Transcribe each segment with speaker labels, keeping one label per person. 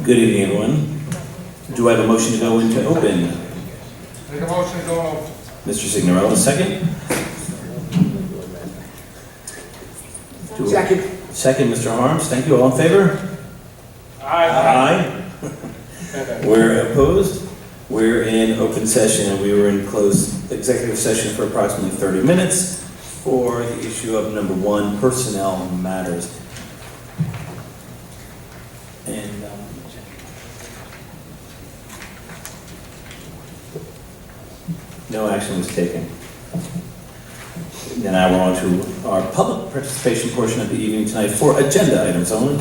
Speaker 1: Good evening, everyone. Do I have a motion to go into open?
Speaker 2: Make a motion to go on.
Speaker 1: Mr. Signorella, second?
Speaker 3: Second.
Speaker 1: Second, Mr. Harms. Thank you. All in favor?
Speaker 2: Aye.
Speaker 1: We're opposed. We're in open session, and we were in closed executive session for approximately 30 minutes for the issue of number 1, personnel matters. And no action was taken. Now we're on to our public participation portion of the evening tonight for agenda items only.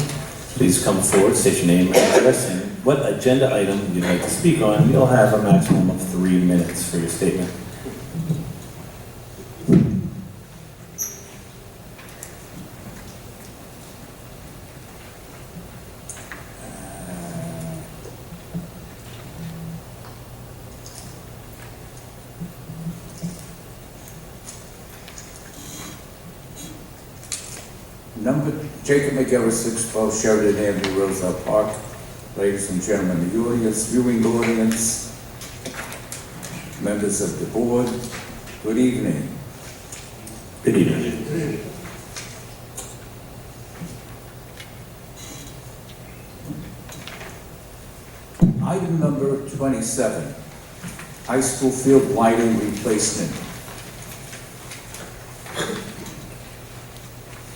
Speaker 1: Please come forward, state your name and address, and what agenda item you'd like to speak on. You'll have a maximum of 3 minutes for your statement.
Speaker 3: Number Jacob McGillis, 612 Sheridan Avenue, Roselle Park. Ladies and gentlemen, the audience, viewing audience, members of the board, good evening.
Speaker 1: Good evening.
Speaker 3: Item number 27, high school field lighting replacement.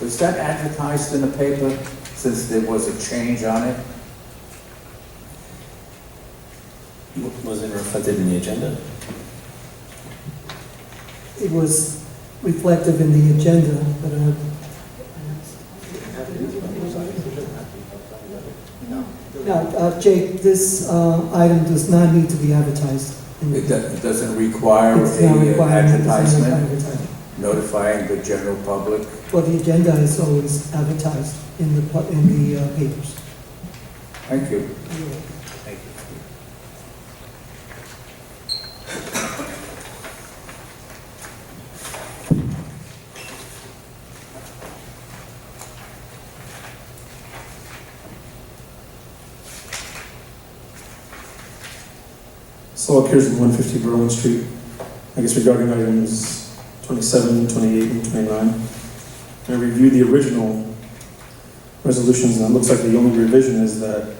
Speaker 3: Was that advertised in the paper since there was a change on it?
Speaker 1: Was it reflected in the agenda?
Speaker 4: It was reflective in the agenda, but no, Jake, this item does not need to be advertised.
Speaker 3: It doesn't require
Speaker 4: It's not
Speaker 3: a
Speaker 4: required, it's not
Speaker 3: advertisement
Speaker 4: advertised.
Speaker 3: notifying the general public?
Speaker 4: Well, the agenda is always advertised in the papers.
Speaker 3: Thank you.
Speaker 1: Thank you.
Speaker 5: So appears in 150 Berlin Street, I guess regarding items 27, 28, and 29. I reviewed the original resolutions, and it looks like the only revision is that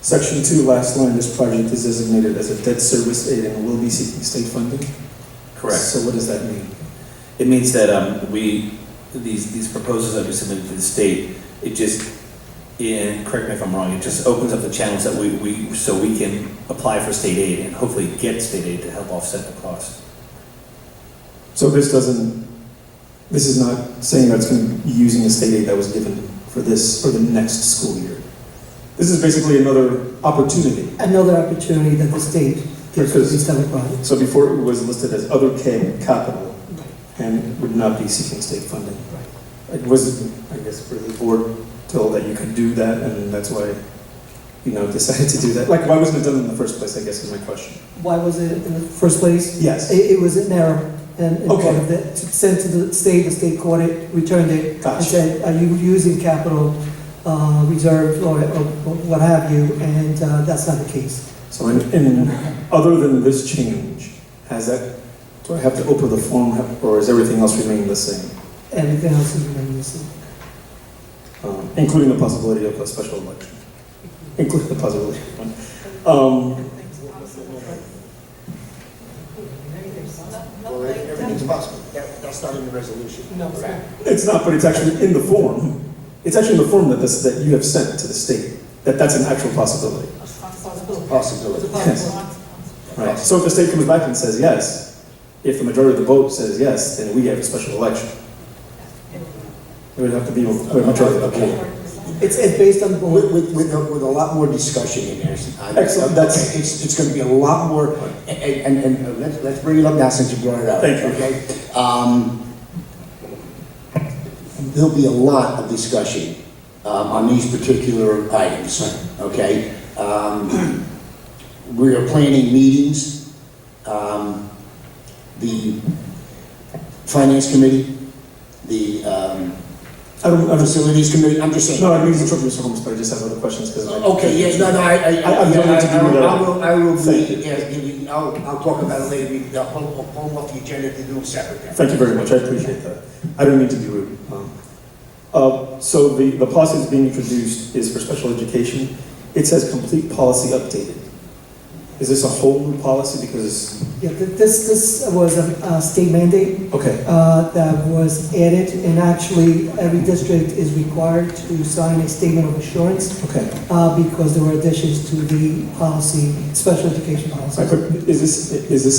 Speaker 5: Section 2, last line, this project is designated as a debt service aid and will be seeking state funding.
Speaker 1: Correct.
Speaker 5: So what does that mean?
Speaker 1: It means that these proposals that we submitted to the state, it just, and correct me if I'm wrong, it just opens up the channels that so we can apply for state aid and hopefully get state aid to help offset the cost.
Speaker 5: So this is not saying that it's going to be using the state aid that was given for this or the next school year. This is basically another opportunity.
Speaker 4: Another opportunity that the state gives for these type of projects.
Speaker 5: So before it was listed as other capital and would not be seeking state funding.
Speaker 4: Right.
Speaker 5: It was, I guess, for the board told that you could do that, and that's why, decided to do that. Like, why wasn't it done in the first place, I guess is my question.
Speaker 4: Why was it in the first place?
Speaker 5: Yes.
Speaker 4: It was an error, and
Speaker 5: Okay.
Speaker 4: part of it, sent to the state caught it, returned it,
Speaker 5: Gotcha.
Speaker 4: and said, are you using capital reserves or what have you, and that's not the case.
Speaker 5: So other than this change, do I have to open the form, or is everything else remaining the same?
Speaker 4: Everything else is remaining the same.
Speaker 5: Including the possibility of a special election. Including the possibility of one.
Speaker 6: Well, everything's possible. That's not in the resolution.
Speaker 4: No, it's not.
Speaker 5: It's not, but it's actually in the form. It's actually in the form that you have sent to the state, that's an actual possibility.
Speaker 6: Possibility.
Speaker 5: Yes. Right. So if the state comes back and says yes, if the majority of the vote says yes, then we have a special election. It would have to be a majority of the vote.
Speaker 4: It's based on the board.
Speaker 6: With a lot more discussion in there.
Speaker 5: Excellent.
Speaker 6: Okay, it's going to be a lot more, and let's bring it up now since you brought it up.
Speaker 5: Thank you.
Speaker 6: Okay. There'll be a lot of discussion on these particular items. Okay. We are planning meetings. The Finance Committee, the
Speaker 5: I don't,
Speaker 6: Facilities Committee, I'm just saying.
Speaker 5: no, I mean, it's Mr. Holmes, but I just have other questions because.
Speaker 6: Okay, yeah, no,
Speaker 5: I don't need to do that.
Speaker 6: I will
Speaker 5: Thank
Speaker 6: be, yeah, I'll talk about it later, I'll pull them off the agenda to do it separately.
Speaker 5: Thank you very much, I appreciate that. I don't mean to be rude. So the policy that's being introduced is for special education. It says complete policy updated. Is this a whole new policy? Because,
Speaker 4: Yeah, this was a state mandate
Speaker 5: okay,
Speaker 4: that was added, and actually, every district is required to sign a statement of assurance
Speaker 5: okay.
Speaker 4: because there were additions to the policy, special education policy.
Speaker 5: Is this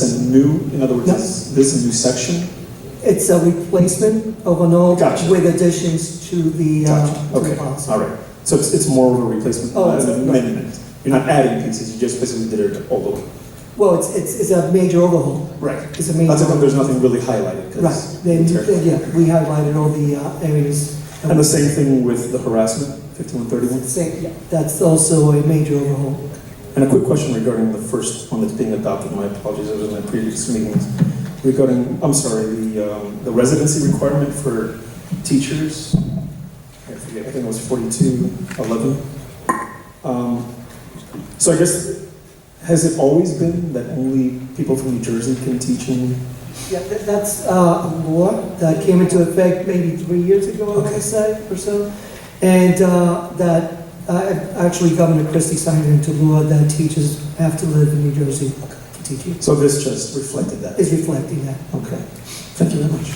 Speaker 5: a new, in other words,
Speaker 4: No.
Speaker 5: is this a new section?
Speaker 4: It's a replacement of an old
Speaker 5: Gotcha.
Speaker 4: with additions to the
Speaker 5: Okay,
Speaker 4: policy.
Speaker 5: all right. So it's more of a replacement,
Speaker 4: Oh,
Speaker 5: an
Speaker 4: it's-
Speaker 5: amendment. You're not adding pieces, you just basically did it all over.
Speaker 4: Well, it's a major overhaul.
Speaker 5: Right.
Speaker 4: It's a major.
Speaker 5: That's if there's nothing really highlighted. 'cause
Speaker 4: Right, then, yeah, we highlighted all the areas.
Speaker 5: And the same thing with the harassment, 5131?
Speaker 4: Yeah, that's also a major overhaul.
Speaker 5: And a quick question regarding the first one that's being adopted, my apologies, it was in my previous meetings. Regarding, I'm sorry, the residency requirement for teachers, I forget, I think it was 4211. So I guess, has it always been that only people from New Jersey can teach in?
Speaker 4: Yeah, that's a law that came into effect maybe 3 years ago, I want to say, or so. And that actually Governor Christie signed it into law that teachers have to live in New Jersey to teach you.
Speaker 5: So this just reflected that?
Speaker 4: Is reflecting that.
Speaker 5: Okay, thank you very much.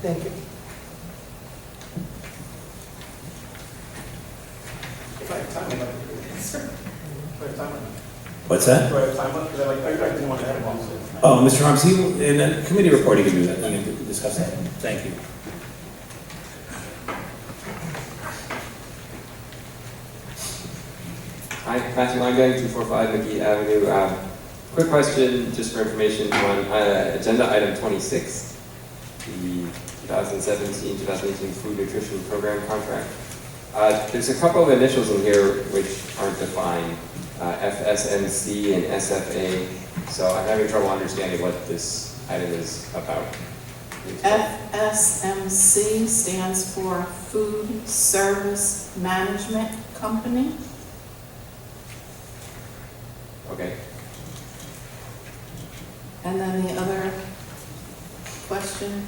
Speaker 4: Thank you.
Speaker 2: If I have time, I'd like to do this. If I have time,
Speaker 1: What's that?
Speaker 2: do I have time left? Because I didn't want to have one.
Speaker 1: Oh, Mr. Harms, in a committee report, you can do that, you can discuss that. Thank you.
Speaker 7: Hi, Matthew Langang, 245 McGee Avenue. Quick question, just for information, on agenda item 26, the 2017-2018 Food Nutrition Program contract. There's a couple of initials in here which aren't defined, FSMC and SFA, so I'm having trouble understanding what this item is about.
Speaker 8: FSMC stands for Food Service Management Company.
Speaker 7: Okay.
Speaker 8: And then the other question,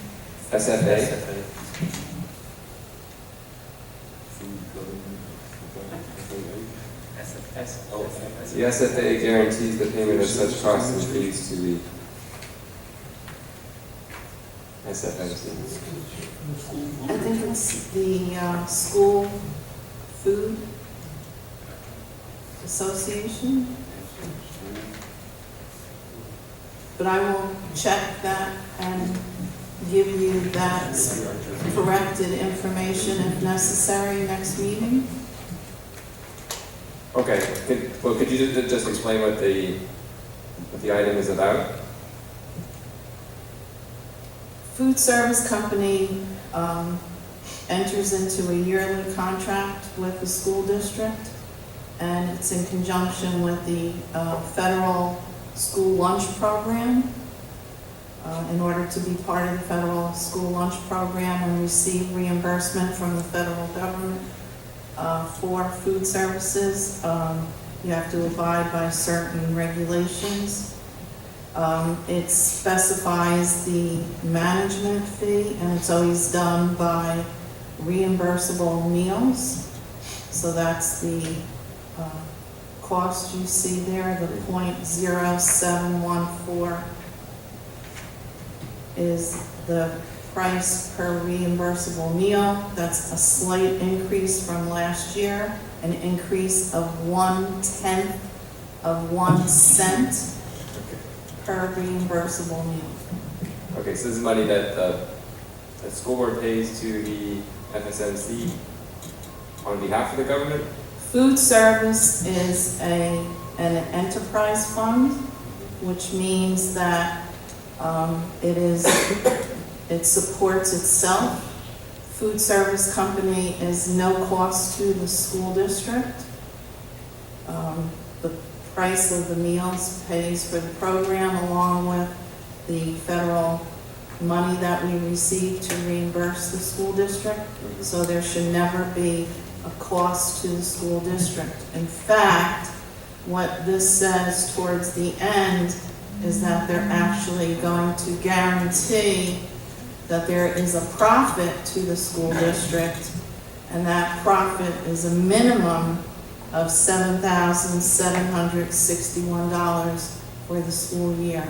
Speaker 7: SFA? The SFA guarantees the payment of such costs and fees to the SFMC.
Speaker 8: I think it's the School Food Association. But I will check that and give you that corrected information if necessary next meeting.
Speaker 7: Okay, could you just explain what the item is about?
Speaker 8: Food Service Company enters into a yearly contract with the school district, and it's in conjunction with the federal school lunch program. In order to be part of the federal school lunch program and receive reimbursement from the federal government for food services, you have to abide by certain regulations. It specifies the management fee, and it's always done by reimbursable meals. So that's the cost you see there, the 0.0714 is the price per reimbursable meal. That's a slight increase from last year, an increase of 1/10 of 1 cent per reimbursable meal.
Speaker 7: Okay, so this is money that the school board pays to the FSMC on behalf of the government?
Speaker 8: Food service is an enterprise fund, which means that it supports itself. Food Service Company is no cost to the school district. The price of the meals pays for the program along with the federal money that we receive to reimburse the school district, so there should never be a cost to the school district. In fact, what this says towards the end is that they're actually going to guarantee that there is a profit to the school district, and that profit is a minimum of $7,761 for the school year.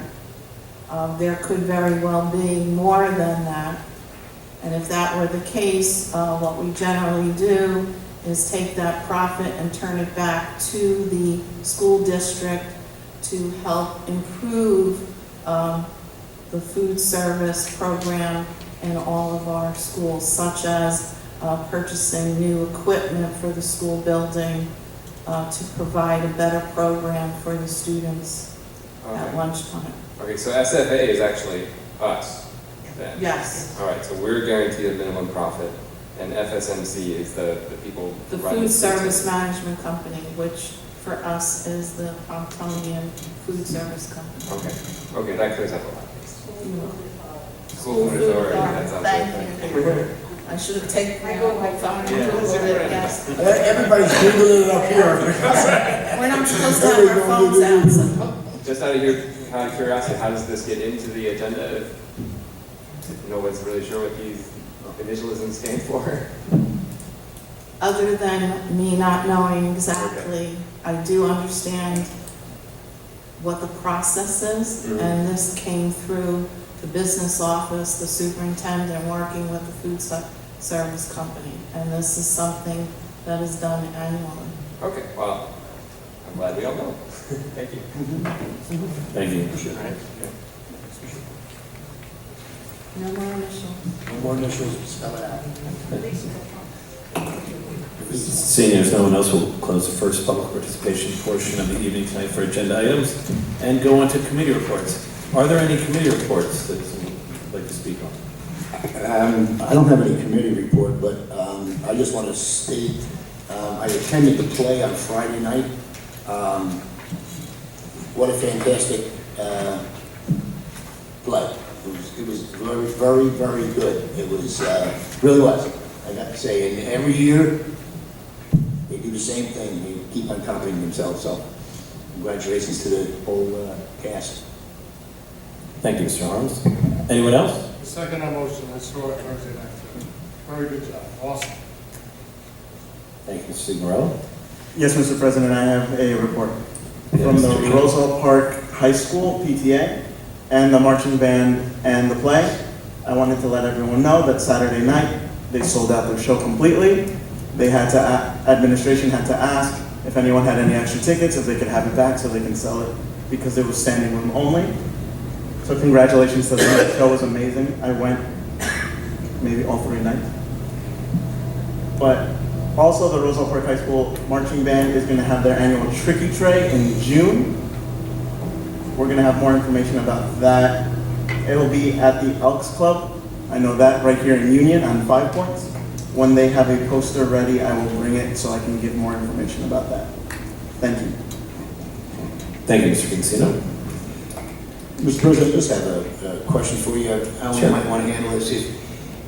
Speaker 8: There could very well be more than that. And if that were the case, what we generally do is take that profit and turn it back to the school district to help improve the food service program in all of our schools, such as purchasing new equipment for the school building to provide a better program for the students at lunchtime.
Speaker 7: Okay, so SFA is actually us then?
Speaker 8: Yes.
Speaker 7: All right, so we're guaranteed a minimum profit, and FSMC is the people
Speaker 8: The
Speaker 7: running
Speaker 8: food service management company, which for us is the Pomptonian Food Service Company.
Speaker 7: Okay, that clears up a lot. School food authority, that sounds
Speaker 8: Thank
Speaker 7: good.
Speaker 8: you. I should have taken my phone and Googled it, yes.
Speaker 6: Everybody's Googling it up here.
Speaker 8: We're not supposed to have our phones out, so.
Speaker 7: Just out of curiosity, how does this get into the agenda if no one's really sure what these initialisms stand for?
Speaker 8: Other than me not knowing exactly, I do understand what the process is, and this came through the business office, the superintendent working with the food service company, and this is something that is done annually.
Speaker 7: Okay, well, I'm glad we all know. Thank you.
Speaker 1: Thank you.
Speaker 8: No more initials.
Speaker 6: No more initials, spell it out.
Speaker 1: Seeing as no one else, will close the first public participation portion of the evening tonight for agenda items and go on to committee reports. Are there any committee reports that someone would like to speak on?
Speaker 6: I don't have any committee report, but I just want to state, I attended the play on Friday night. What a fantastic play. It was very, very, very good. It was, really was, I got to say. And every year, they do the same thing. They keep on topping themselves. So congratulations to the whole cast.
Speaker 1: Thank you, Mr. Harms. Anyone else?
Speaker 2: The second motion, I saw it Thursday night. Very good job, awesome.
Speaker 1: Thank you, Mr. Signorello.
Speaker 5: Yes, Mr. President, I have a report from the
Speaker 1: Mr. Reed.
Speaker 5: Roosevelt Park High School PTA and the marching band and the play. I wanted to let everyone know that Saturday night, they sold out their show completely. They had to, administration had to ask if anyone had any extra tickets, if they could have it back so they can sell it, because it was standing room only. So congratulations to them, the show was amazing. I went maybe all 3 nights. But also the Roosevelt Park High School marching band is gonna have their annual Tricky Tray in June. We're gonna have more information about that. It'll be at the Elks Club. I know that right here in Union on 5 Points. When they have a poster ready, I will bring it so I can give more information about that. Thank you.
Speaker 1: Thank you, Mr. Vincino.
Speaker 6: Mr. President, I just have a question for you. How we
Speaker 1: Sure.
Speaker 6: might want to handle this.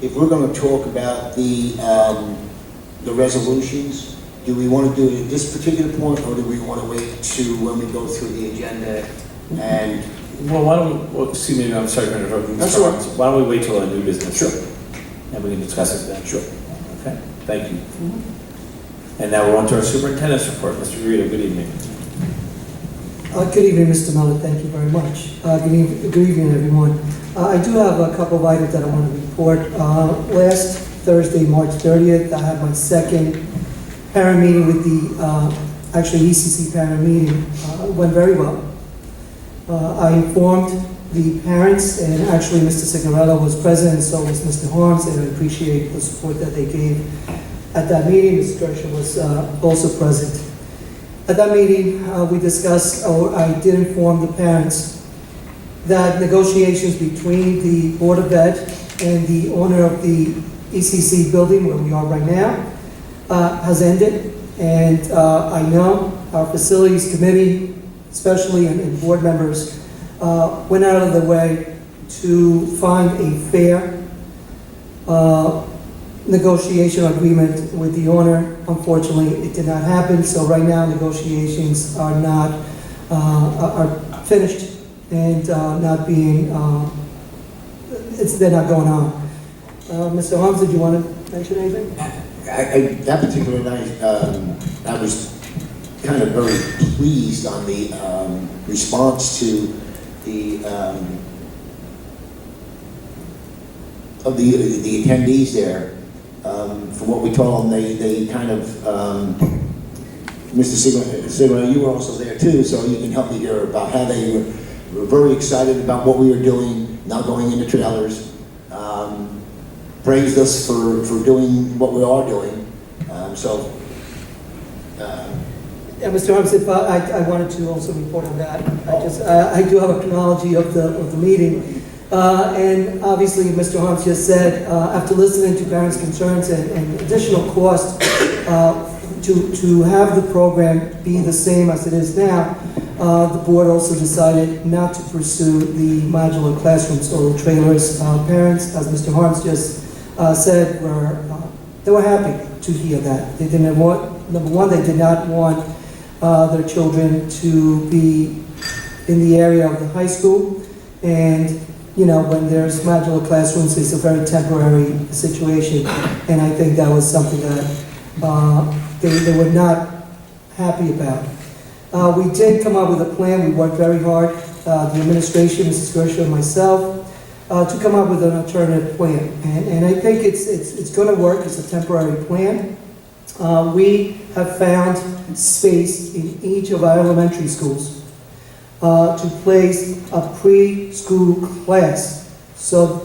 Speaker 6: If we're going to talk about the resolutions, do we want to do it at this particular point, or do we want to wait to when we go through the agenda and?
Speaker 1: Well, why don't we, well, excuse me, I'm sorry for interrupting.
Speaker 6: That's
Speaker 1: Mr.
Speaker 6: all right.
Speaker 1: Harms. Why don't we wait till our new business?
Speaker 6: Sure.
Speaker 1: And we can discuss it then.
Speaker 6: Sure.
Speaker 1: Okay, thank you. And now we're on to our superintendent's report. Mr. Guido, good evening.
Speaker 4: Good evening, Mr. Mellon, thank you very much. Good evening, everyone. I do have a couple of items that I want to report. Last Thursday, March 30th, I had my second parent meeting with the, actually ECC parent meeting. It went very well. I informed the parents, and actually Mr. Signorello was present, and so was Mr. Harms, and I appreciate the support that they gave at that meeting. Mr. Gersha was also present. At that meeting, we discussed, or I did inform the parents that negotiations between the Board of Ed and the owner of the ECC building, where we are right now, has ended. And I know our facilities committee, especially and board members, went out of their way to find a fair negotiation agreement with the owner. Unfortunately, it did not happen, so right now negotiations are not, are finished and not being, they're not going on. Mr. Holmes, did you want to mention anything?
Speaker 6: That particular night, I was kind of very pleased on the response to the of the attendees there. From what we told them, they kind of, Mr. Sigma, you were also there too, so you can help me here about how they were very excited about what we were doing, now going into trailers. Praised us for doing what we are doing.
Speaker 4: Yeah, Mr. Holmes, if I wanted to also report on that. I do have a chronology of the meeting. And obviously, Mr. Holmes just said, after listening to parents' concerns and additional cost to have the program be the same as it is now, the board also decided not to pursue the modular classrooms or trailers. Parents, as Mr. Holmes just said, they were happy to hear that. They didn't want, number one, they did not want their children to be in the area of the high school, and when there's modular classrooms, it's a very temporary situation, and I think that was something that they were not happy about. We did come up with a plan. We worked very hard, the administration, Mrs. Gersha and myself, to come up with an alternative plan, and I think it's going to work. It's a temporary plan. We have found space in each of our elementary schools to place a preschool class,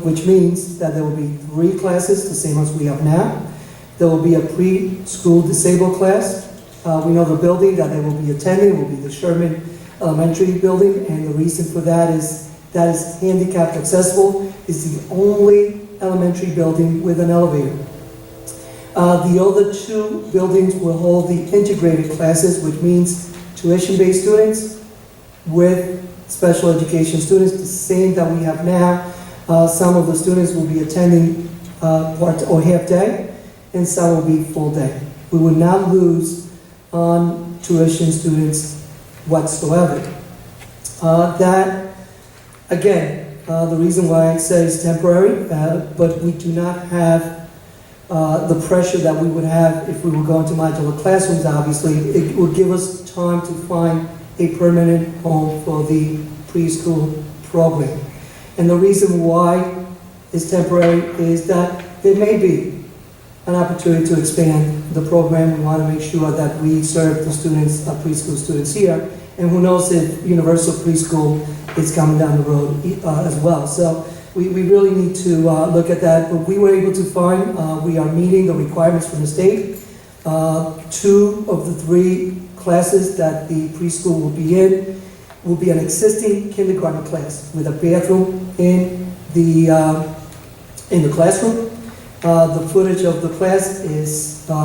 Speaker 4: which means that there will be 3 classes, the same as we have now. There will be a preschool disabled class. We know the building that they will be attending will be the Sherman Elementary building, and the reason for that is handicapped accessible. It's the only elementary building with an elevator. The other 2 buildings will hold the integrated classes, which means tuition-based students with special education students, the same that we have now. Some of the students will be attending part or half day, and some will be full day. We will not lose on tuition students whatsoever. That, again, the reason why I say it's temporary, but we do not have the pressure that we would have if we were going to modular classrooms. Obviously, it would give us time to find a permanent home for the preschool program. And the reason why it's temporary is that there may be an opportunity to expand the program. We want to make sure that we serve the students, preschool students here, and who knows if universal preschool is coming down the road as well. So we really need to look at that, but we were able to find, we are meeting the requirements from the state. 2 of the 3 classes that the preschool will be in will be an existing kindergarten class with a bathroom in the classroom. The footage of the class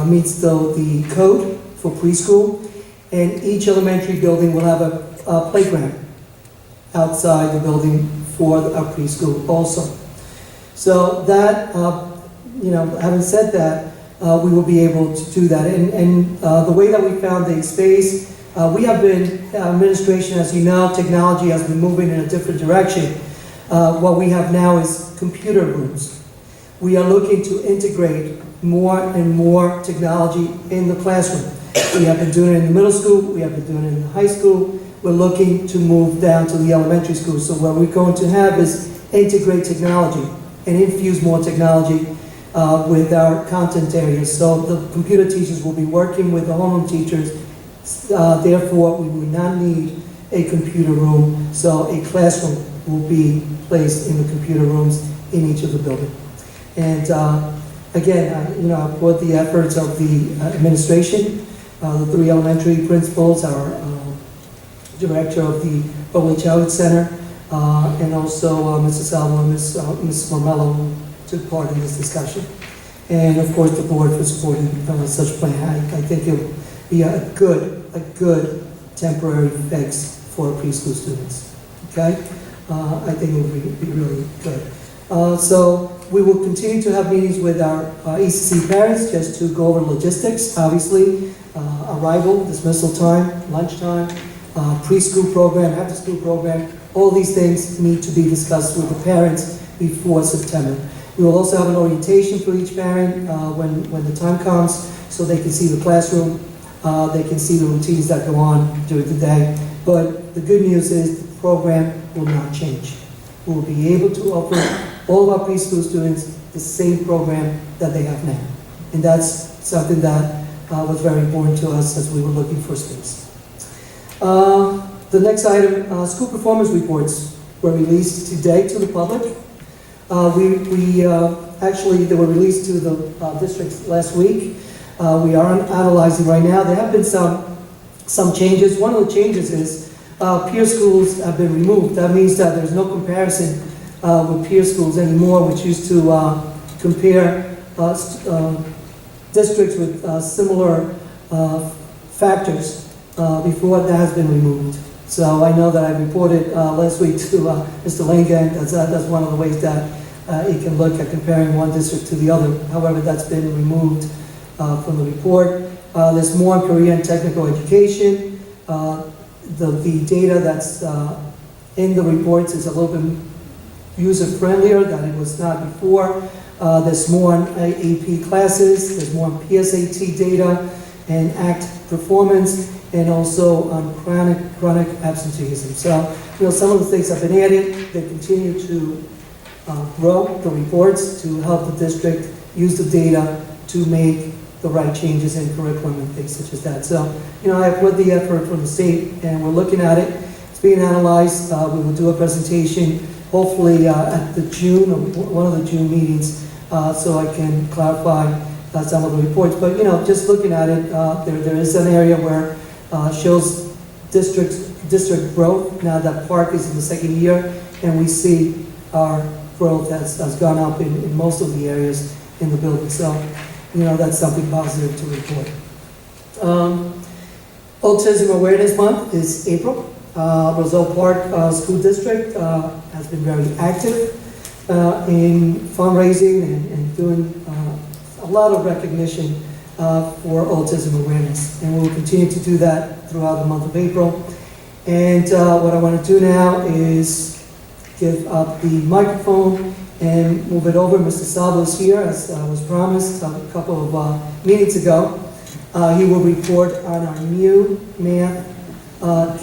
Speaker 4: meets the code for preschool, and each elementary building will have a playground outside the building for our preschool also. So that, having said that, we will be able to do that. And the way that we found the space, we have been, administration, as you know, technology has been moving in a different direction. What we have now is computer rooms. We are looking to integrate more and more technology in the classroom. We have been doing it in the middle school, we have been doing it in the high school. We're looking to move down to the elementary school. So what we're going to have is integrate technology and infuse more technology with our content areas. So the computer teachers will be working with the homeroom teachers. Therefore, we will not need a computer room. So a classroom will be placed in the computer rooms in each of the buildings. And again, I applaud the efforts of the administration, the 3 elementary principals, our director of the Early Childhood Center, and also Mrs. Salvo and Ms. Marmello, who took part in this discussion. And of course, the board for supporting such plan. I think it will be a good temporary fix for preschool students. Okay? I think it would be really good. So we will continue to have meetings with our ECC parents just to go over logistics, obviously, arrival, dismissal time, lunchtime, preschool program, after-school program. All these things need to be discussed with the parents before September. We will also have an orientation for each parent when the time comes, so they can see the classroom, they can see the routines that go on during the day. But the good news is the program will not change. We will be able to offer all of our preschool students the same program that they have now. And that's something that was very important to us as we were looking for space. The next item, school performance reports were released today to the public. Actually, they were released to the districts last week. We are analyzing right now. There have been some changes. One of the changes is peer schools have been removed. That means that there's no comparison with peer schools anymore, which used to compare districts with similar factors. Before that has been removed. So I know that I reported last week to Mr. Langan, that's one of the ways that he can look at comparing one district to the other. However, that's been removed from the report. There's more Korean technical education. The data that's in the reports is a little bit user-friendlier than it was not before. There's more on AP classes, there's more on PSAT data and ACT performance, and also on chronic absenteeism. So, some of the things have been added. They continue to grow the reports to help the district use the data to make the right changes in curriculum and things such as that. So, I applaud the effort from the state, and we're looking at it. It's being analyzed. We will do a presentation, hopefully at the June, or one of the June meetings, so I can clarify some of the reports. But, just looking at it, there is an area where shows district growth now that Park is in the second year, and we see our growth has gone up in most of the areas in the building. So, that's something positive to report. Autism Awareness Month is April. Roselle Park School District has been very active in fundraising and doing a lot of recognition for autism awareness, and we will continue to do that throughout the month of April. And what I want to do now is give up the microphone and move it over. Mr. Salvo is here, as was promised a couple of meetings ago. He will report on our new math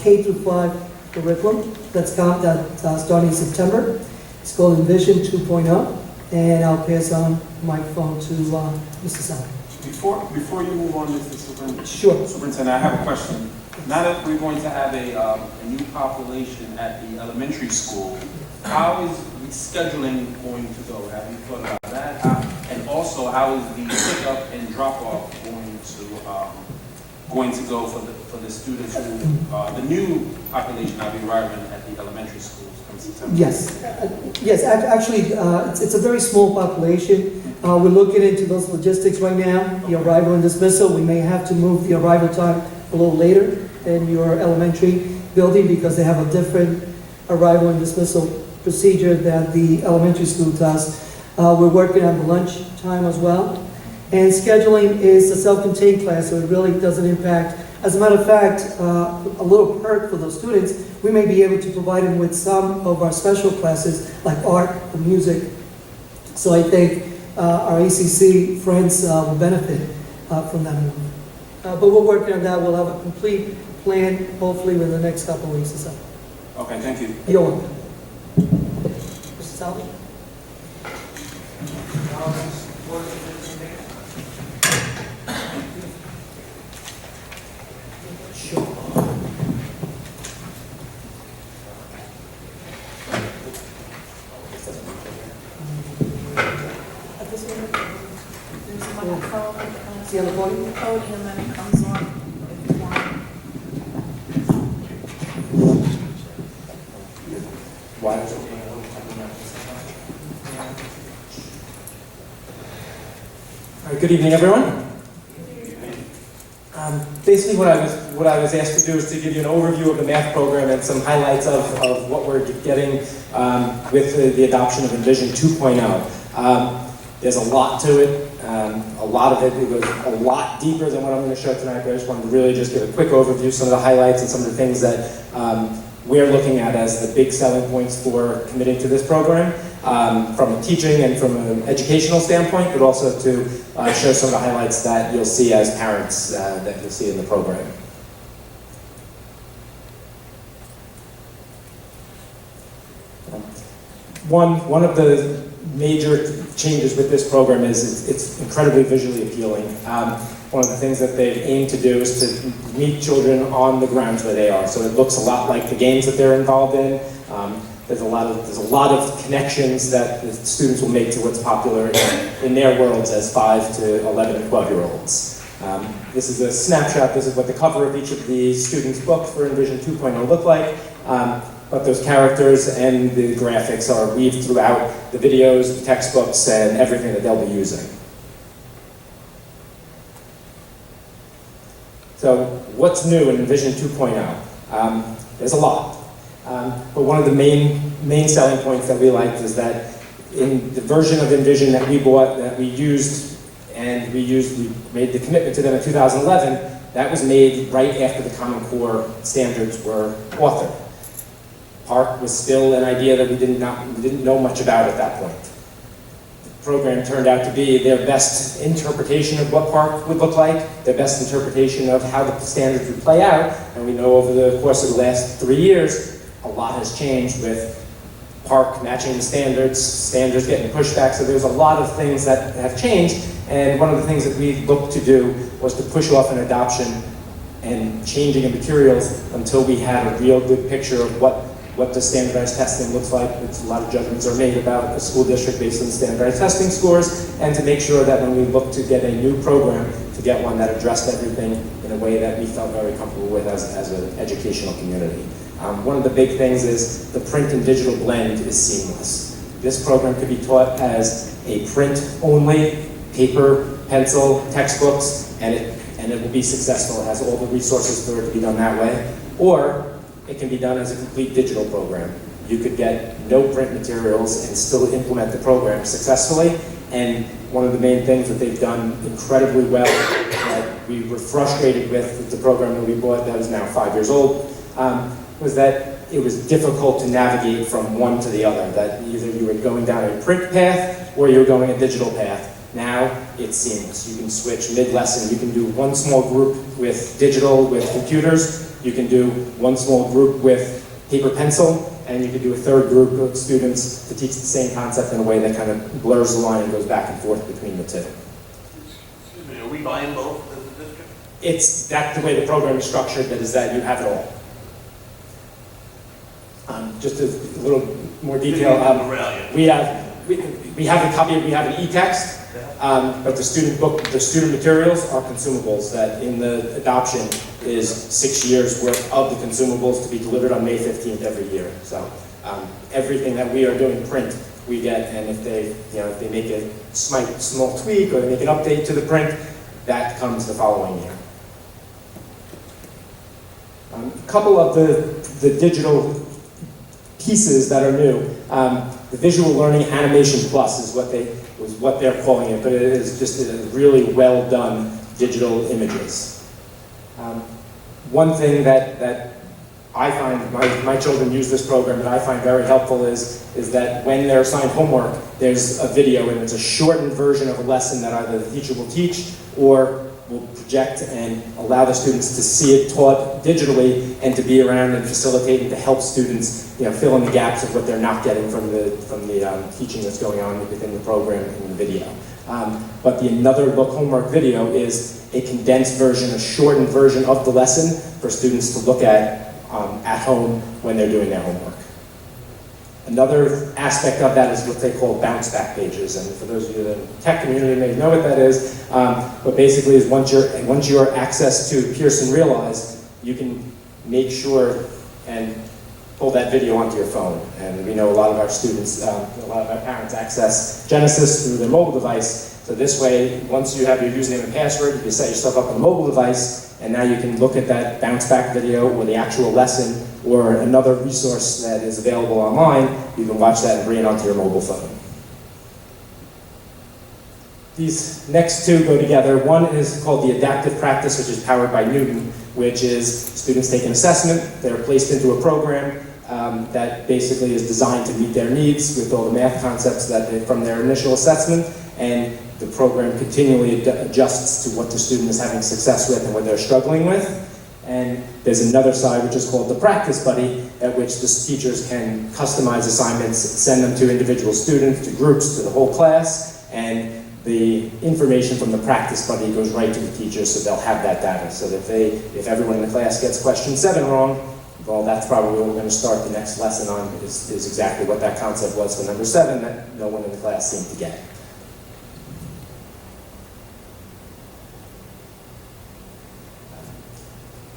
Speaker 4: K-5 curriculum that's starting in September. It's called Envision 2.0, and I'll pass on the microphone to Mr. Salvo.
Speaker 2: Before you move on, Mr. Superintendent,
Speaker 4: Sure.
Speaker 2: I have a question. Now that we're going to have a new population at the elementary school, how is the scheduling going to go? Have you thought about that? And also, how is the pickup and drop-off going to go for the students who, the new population that will be arriving at the elementary schools from September?
Speaker 4: Yes, actually, it's a very small population. We're looking into those logistics right now, the arrival and dismissal. We may have to move the arrival time a little later in your elementary building because they have a different arrival and dismissal procedure that the elementary school does. We're working on the lunch time as well. And scheduling is a self-contained class, so it really doesn't impact. As a matter of fact, a little perk for those students, we may be able to provide them with some of our special classes like art or music. So I think our ACC friends will benefit from that move. But we're working on that. We'll have a complete plan, hopefully, within the next couple of weeks or so.
Speaker 2: Okay, thank you.
Speaker 4: You're welcome. Mr. Salvi? Sure.
Speaker 8: There's a microphone.
Speaker 4: See on the podium?
Speaker 8: Podium, and it comes on if you want.
Speaker 1: Why is it?
Speaker 5: All right, good evening, everyone.
Speaker 9: Basically, what I was asked to do is to give you an overview of the math program and some highlights of what we're getting with the adoption of Envision 2.0. There's a lot to it. A lot of it goes a lot deeper than what I'm going to show tonight, but I just wanted to really just give a quick overview, some of the highlights and some of the things that we're looking at as the big selling points for committing to this program, from a teaching and from an educational standpoint, but also to show some of the highlights that you'll see as parents that you'll see in the program. One of the major changes with this program is it's incredibly visually appealing. One of the things that they aim to do is to meet children on the grounds where they are. So it looks a lot like the games that they're involved in. There's a lot of connections that the students will make to what's popular in their worlds as 5 to 11 and 12-year-olds. This is a snapshot. This is what the cover of each of the students' books for Envision 2.0 look like. But those characters and the graphics are weaved throughout the videos, the textbooks, and everything that they'll be using. So what's new in Envision 2.0? There's a lot. But one of the main selling points that we liked is that in the version of Envision that we bought, that we used, we made the commitment to them in 2011, that was made right after the Common Core standards were authored. PARC was still an idea that we didn't know much about at that point. The program turned out to be their best interpretation of what PARC would look like, their best interpretation of how the standards would play out, and we know over the course of the last 3 years, a lot has changed with PARC matching the standards getting pushback, so there's a lot of things that have changed, and one of the things that we looked to do was to push off an adoption and changing of materials until we had a real good picture of what the standardized testing looks like. A lot of judgments are made about a school district based on standardized testing scores, and to make sure that when we look to get a new program, to get one that addressed everything in a way that we felt very comfortable with as an educational community. One of the big things is the print and digital blend is seamless. This program could be taught as a print-only, paper, pencil, textbooks, and it will be successful. It has all the resources for it to be done that way. Or it can be done as a complete digital program. You could get no print materials and still implement the program successfully. And one of the main things that they've done incredibly well, that we were frustrated with the program that we bought that is now 5 years old, was that it was difficult to navigate from one to the other, that either you were going down a print path or you were going a digital path. Now it's seamless. You can switch mid-lesson. You can do one small group with digital, with computers. You can do one small group with paper pencil, and you can do a third group of students to teach the same concept in a way that kind of blurs the line and goes back and forth between the two.
Speaker 10: Excuse me, are we buying both as a district?
Speaker 9: That's the way the program is structured, that is that you have it all. Just a little more detail. We have a copy, we have an e-text, but the student book, the student materials are consumables that in the adoption is 6 years worth of the consumables to be delivered on May 15th every year. So everything that we are doing print, we get, and if they make a small tweak or they make an update to the print, that comes the following year. A couple of the digital pieces that are new. The Visual Learning Animation Plus is what they're calling it, but it is just a really well done digital images. One thing that I find, my children use this program that I find very helpful is that when they're assigned homework, there's a video and it's a shortened version of a lesson that either the teacher will teach or will project and allow the students to see it taught digitally and to be around and facilitate and to help students fill in the gaps of what they're not getting from the teaching that's going on within the program in the video. But the Another Look homework video is a condensed version, a shortened version of the lesson for students to look at home when they're doing their homework. Another aspect of that is what they call bounce back pages, and for those of you in the tech community may know what that is, but basically is once you're access to Pearson Realize, you can make sure and pull that video onto your phone. And we know a lot of our students, a lot of our parents access Genesis through their mobile device, So this way, once you have your username and password, you can set yourself up on a mobile device, and now you can look at that bounce back video or the actual lesson or another resource that is available online. You can watch that and bring it onto your mobile phone. These next two go together. One is called the adaptive practice, which is powered by Newton, which is students take an assessment, they're placed into a program that basically is designed to meet their needs with all the math concepts from their initial assessment, and the program continually adjusts to what the student is having success with and what they're struggling with. And there's another side which is called the practice buddy, at which the teachers can customize assignments, send them to individual students, to groups, to the whole class, and the information from the practice buddy goes right to the teachers, so they'll have that data. So that if everyone in the class gets question 7 wrong, well, that's probably what we're going to start the next lesson on, is exactly what that concept was for number 7 that no one in the class seemed to get.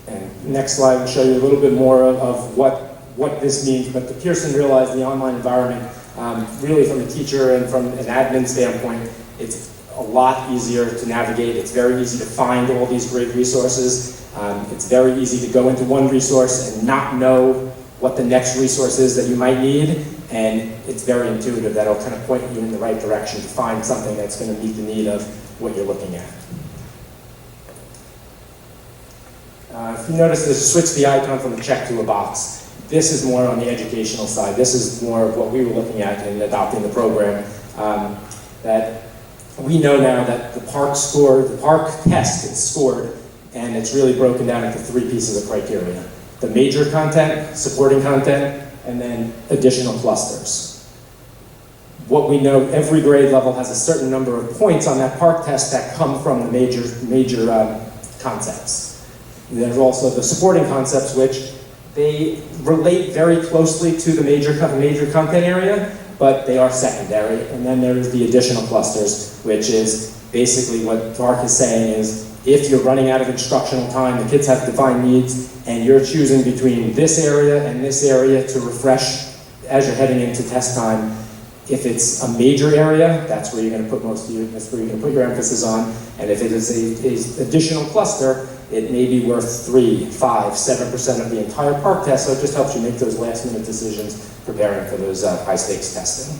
Speaker 9: And next slide will show you a little bit more of what this means, but the Pearson realized the online environment, really from a teacher and from an admin standpoint, it's a lot easier to navigate. It's very easy to find all these great resources. It's very easy to go into one resource and not know what the next resource is that you might need, and it's very intuitive. That'll kind of point you in the right direction to find something that's going to meet the need of what you're looking at. If you notice, there's switch the icon from a check to a box. This is more on the educational side. This is more of what we were looking at in adopting the program. That we know now that the PARC test is scored, and it's really broken down into 3 pieces of criteria. The major content, supporting content, and then additional clusters. What we know, every grade level has a certain number of points on that PARC test that come from the major concepts. There's also the supporting concepts, which they relate very closely to the major content area, but they are secondary. And then there's the additional clusters, which is basically what Mark is saying is, if you're running out of instructional time, the kids have defined needs, and you're choosing between this area and this area to refresh as you're heading into test time, if it's a major area, that's where you're going to put that's where you're going to put your emphasis on. And if it is an additional cluster, it may be worth 3, 5, 7% of the entire PARC test, so it just helps you make those last-minute decisions preparing for those high-stakes testing.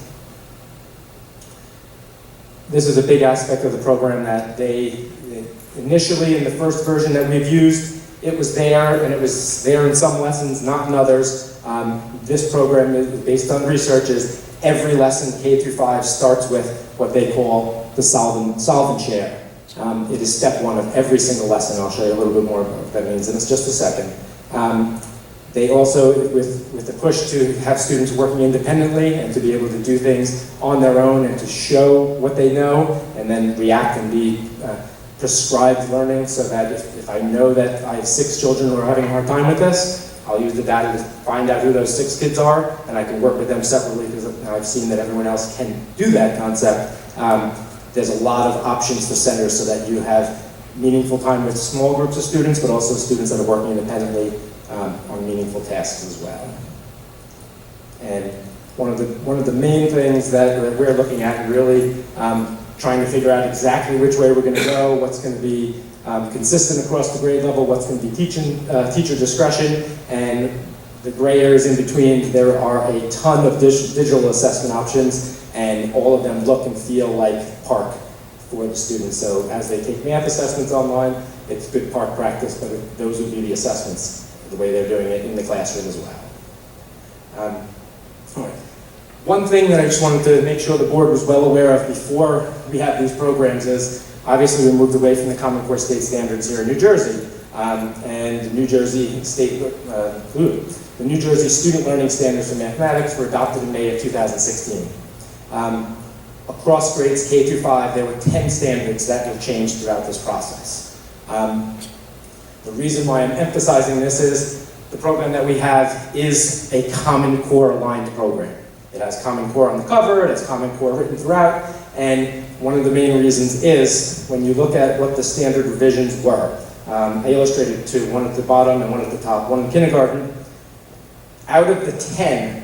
Speaker 9: This is a big aspect of the program that initially in the first version that we've used, it was there, and it was there in some lessons, not in others. This program is based on research is every lesson, K through 5, starts with what they call the solve and share. It is step 1 of every single lesson. I'll show you a little bit more about what that means in just a second. They also, with the push to have students working independently and to be able to do things on their own and to show what they know and then react and be prescribed learning, so that if I know that I have 6 children who are having a hard time with this, I'll use the data to find out who those 6 kids are, and I can work with them separately because I've seen that everyone else can do that concept. There's a lot of options for centers so that you have meaningful time with small groups of students, but also students that are working independently on meaningful tasks as well. And one of the main things that we're looking at, really trying to figure out exactly which way we're going to go, what's going to be consistent across the grade level, what's going to be teacher discretion, and the gray areas in between. There are a ton of digital assessment options, and all of them look and feel like PARC for the students. So as they take math assessments online, it's good PARC practice, but those would be the assessments, the way they're doing it in the classroom as well. All right. One thing that I just wanted to make sure the board was well aware of before we have these programs is, obviously we moved away from the Common Core state standards here in New Jersey, and the New Jersey Student Learning Standards for Mathematics were adopted in May of 2016. Across grades K through 5, there were 10 standards that were changed throughout this process. The reason why I'm emphasizing this is the program that we have is a Common Core aligned program. It has Common Core on the cover, it has Common Core written throughout, and one of the main reasons is when you look at what the standard revisions were. I illustrated 2, one at the bottom and one at the top, one in kindergarten. Out of the 10,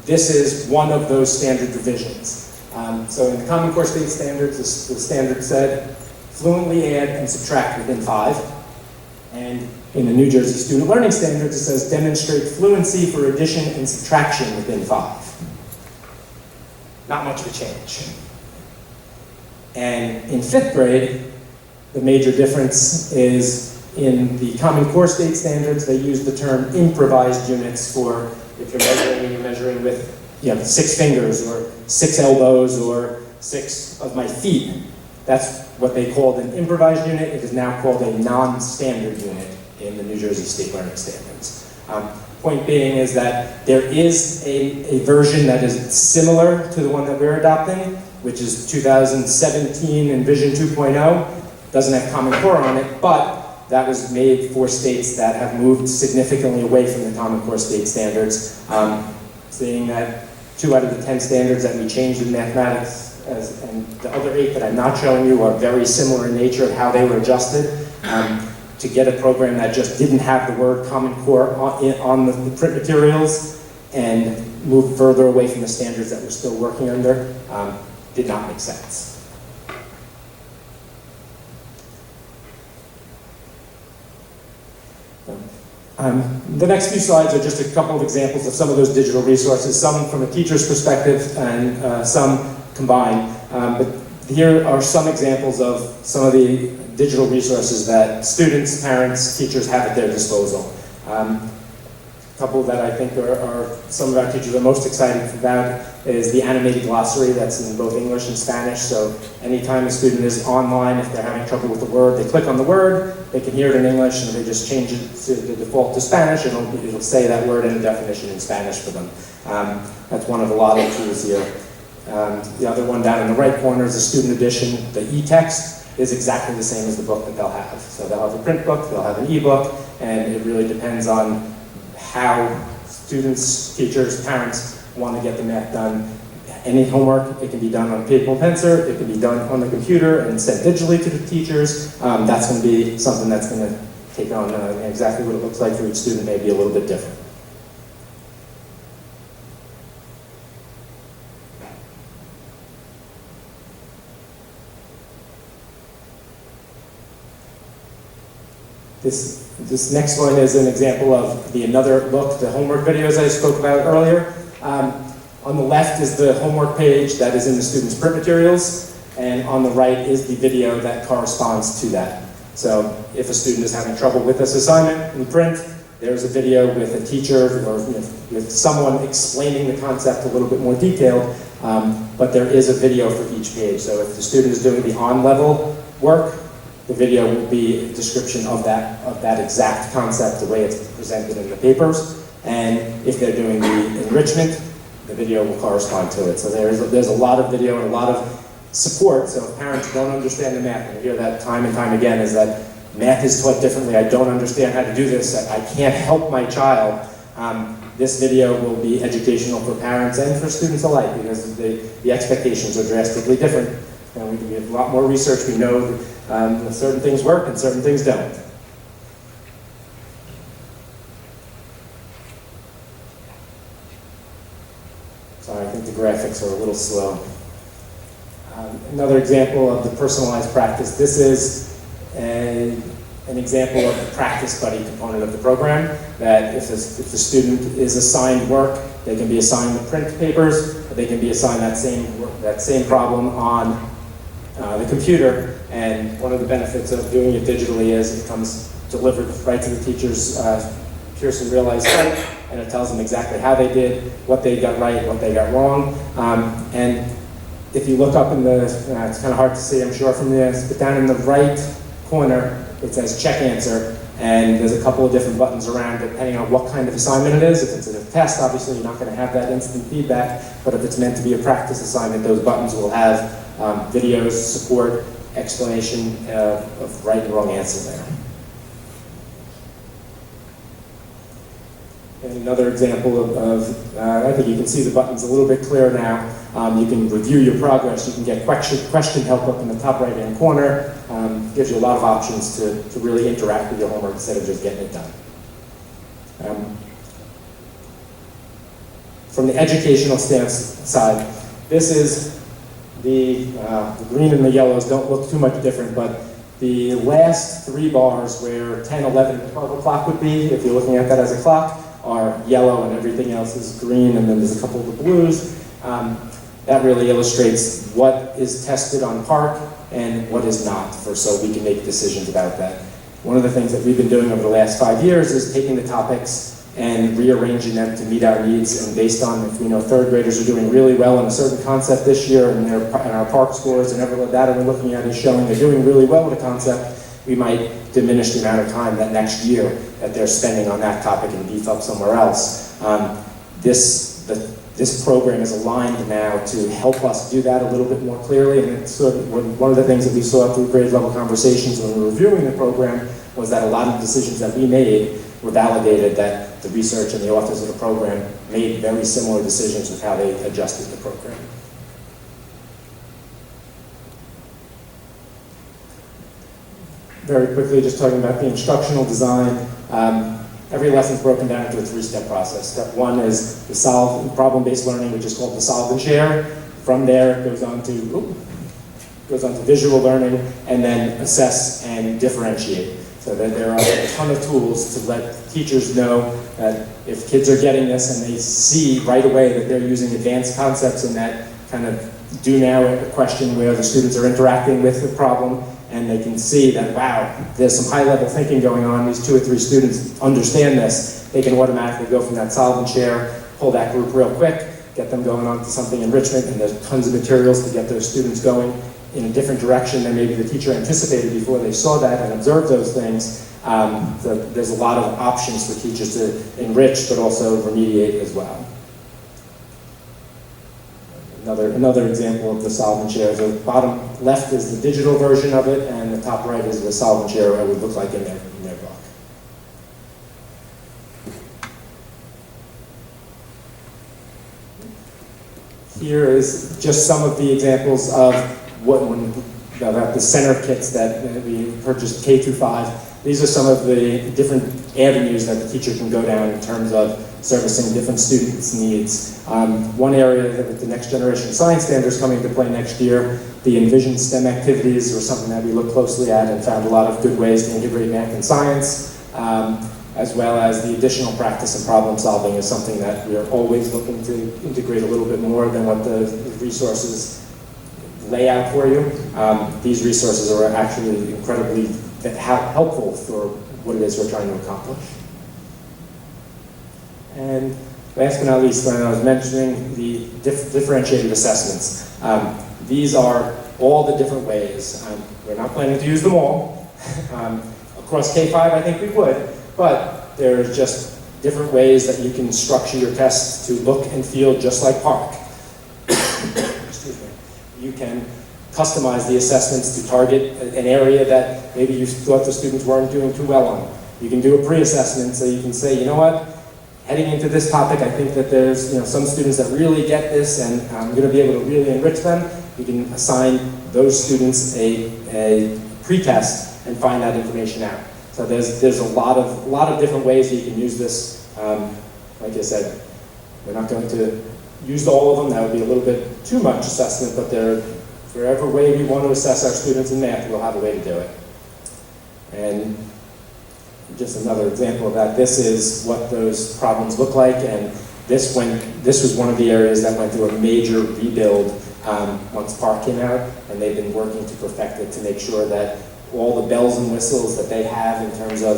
Speaker 9: this is one of those standard revisions. So in the Common Core State Standards, the standard said fluently add and subtract within 5. And in the New Jersey Student Learning Standards, it says demonstrate fluency for addition and subtraction within 5. Not much of a change. And in 5th grade, the major difference is in the Common Core State Standards, they use the term improvised units for if you're measuring with 6 fingers or 6 elbows or 6 of my feet. That's what they called an improvised unit. It is now called a non-standard unit in the New Jersey State Learning Standards. Point being is that there is a version that is similar to the one that we're adopting, which is 2017 Envision 2.0. Doesn't have Common Core on it, but that was made for states that have moved significantly away from the Common Core State Standards. Seeing that 2 out of the 10 standards that we changed in mathematics, and the other 8 that I'm not showing you are very similar in nature of how they were adjusted. To get a program that just didn't have the word Common Core on the print materials and move further away from the standards that we're still working under did not make sense. The next few slides are just a couple of examples of some of those digital resources, some from a teacher's perspective and some combined. But here are some examples of some of the digital resources that students, parents, teachers have at their disposal. A couple that I think are some of our teachers are most excited about is the animated glossary that's in both English and Spanish. So anytime a student is online, if they're having trouble with the word, they click on the word, they can hear it in English, and they just change it to the default to Spanish, and it'll say that word in a definition in Spanish for them. That's one of a lot of tools here. The other one down in the right corner is the student edition. The e-text is exactly the same as the book that they'll have. So they'll have a print book, they'll have an e-book, and it really depends on how students, teachers, parents want to get the math done. Any homework, it can be done on paper and pencil, it can be done on the computer and sent digitally to the teachers. That's going to be something that's going to take on exactly what it looks like for each student, maybe a little bit different. This next one is an example of another look, the homework videos I spoke about earlier. On the left is the homework page that is in the student's print materials, and on the right is the video that corresponds to that. So if a student is having trouble with this assignment in print, there's a video with a teacher or with someone explaining the concept a little bit more detailed, but there is a video for each page. So if the student is doing the on-level work, the video will be a description of that exact concept, the way it's presented in the papers. And if they're doing the enrichment, the video will correspond to it. So there's a lot of video and a lot of support. So if parents don't understand the math, and I hear that time and time again, is that math is taught differently. I don't understand how to do this. I can't help my child. This video will be educational for parents and for students alike, because the expectations are drastically different. And we have a lot more research. We know that certain things work and certain things don't. Sorry, I think the graphics are a little slow. Another example of the personalized practice. This is an example of the practice buddy component of the program, that if the student is assigned work, they can be assigned the print papers, or they can be assigned that same problem on the computer. And one of the benefits of doing it digitally is it comes delivered right to the teacher's Pearson Realized site, and it tells them exactly how they did, what they got right, what they got wrong. And if you look up in the, it's kind of hard to see, I'm sure from this, but down in the right corner, it says check answer, and there's a couple of different buttons around depending on what kind of assignment it is. If it's a test, obviously you're not going to have that instant feedback, but if it's meant to be a practice assignment, those buttons will have videos, support, explanation of right and wrong answer there. And another example of I think you can see the buttons a little bit clearer now. You can review your progress. You can get question help up in the top right-hand corner. Gives you a lot of options to really interact with your homework instead of just getting it done. From the educational stance side, this is the green and the yellows don't look too much different, but the last 3 bars where 10, 11, and 12 o'clock would be, if you're looking at that as a clock, are yellow and everything else is green, and then there's a couple of the blues. That really illustrates what is tested on Park and what is not, so we can make decisions about that. One of the things that we've been doing over the last 5 years is taking the topics and rearranging them to meet our needs, and based on if we know 3rd graders are doing really well in a certain concept this year, and our Park scores and every data we're looking at is showing they're doing really well with a concept, we might diminish the amount of time that next year that they're spending on that topic and beef up somewhere else. This program is aligned now to help us do that a little bit more clearly, and it's sort of one of the things that we saw through grade level conversations when we were reviewing the program was that a lot of the decisions that we made were validated, that the research and the authors of the program made very similar decisions with how they adjusted the program. Very quickly, just talking about the instructional design. Every lesson is broken down into a 3-step process. Step 1 is the problem-based learning, which is called the solve and share. From there, it goes on to visual learning, and then assess and differentiate. So that there are a ton of tools to let teachers know that if kids are getting this and they see right away that they're using advanced concepts in that kind of do now a question where the students are interacting with the problem, and they can see that, wow, there's some high-level thinking going on, these 2 or 3 students understand this, they can automatically go from that solve and share, pull that group real quick, get them going on to something enrichment, and there's tons of materials to get those students going in a different direction than maybe the teacher anticipated before they saw that and observed those things. So there's a lot of options for teachers to enrich, but also remediate as well. Another example of the solve and share. The bottom left is the digital version of it, and the top right is the solve and share, what it would look like in their book. Here is just some of the examples of about the center kits that we purchased K through 5. These are some of the different avenues that the teacher can go down in terms of servicing different students' needs. One area that with the next generation science standards coming into play next year, the Envision STEM activities were something that we looked closely at and found a lot of good ways to integrate math and science, as well as the additional practice and problem solving is something that we are always looking to integrate a little bit more than what the resources lay out for you. These resources are actually incredibly helpful for what it is we're trying to accomplish. And last but not least, when I was mentioning the differentiated assessments, these are all the different ways. We're not planning to use them all. Across K-5, I think we would, but there's just different ways that you can structure your tests to look and feel just like Park. Excuse me. You can customize the assessments to target an area that maybe you thought the students weren't doing too well on. You can do a pre-assessment so you can say, you know what, heading into this topic, I think that there's some students that really get this and I'm going to be able to really enrich them. You can assign those students a pre-test and find that information out. So there's a lot of different ways that you can use this. Like I said, we're not going to use all of them. That would be a little bit too much assessment, but for every way we want to assess our students in math, we'll have a way to do it. And just another example of that, this is what those problems look like, and this was one of the areas that went through a major rebuild once Park came out, and they've been working to perfect it to make sure that all the bells and whistles that they have in terms of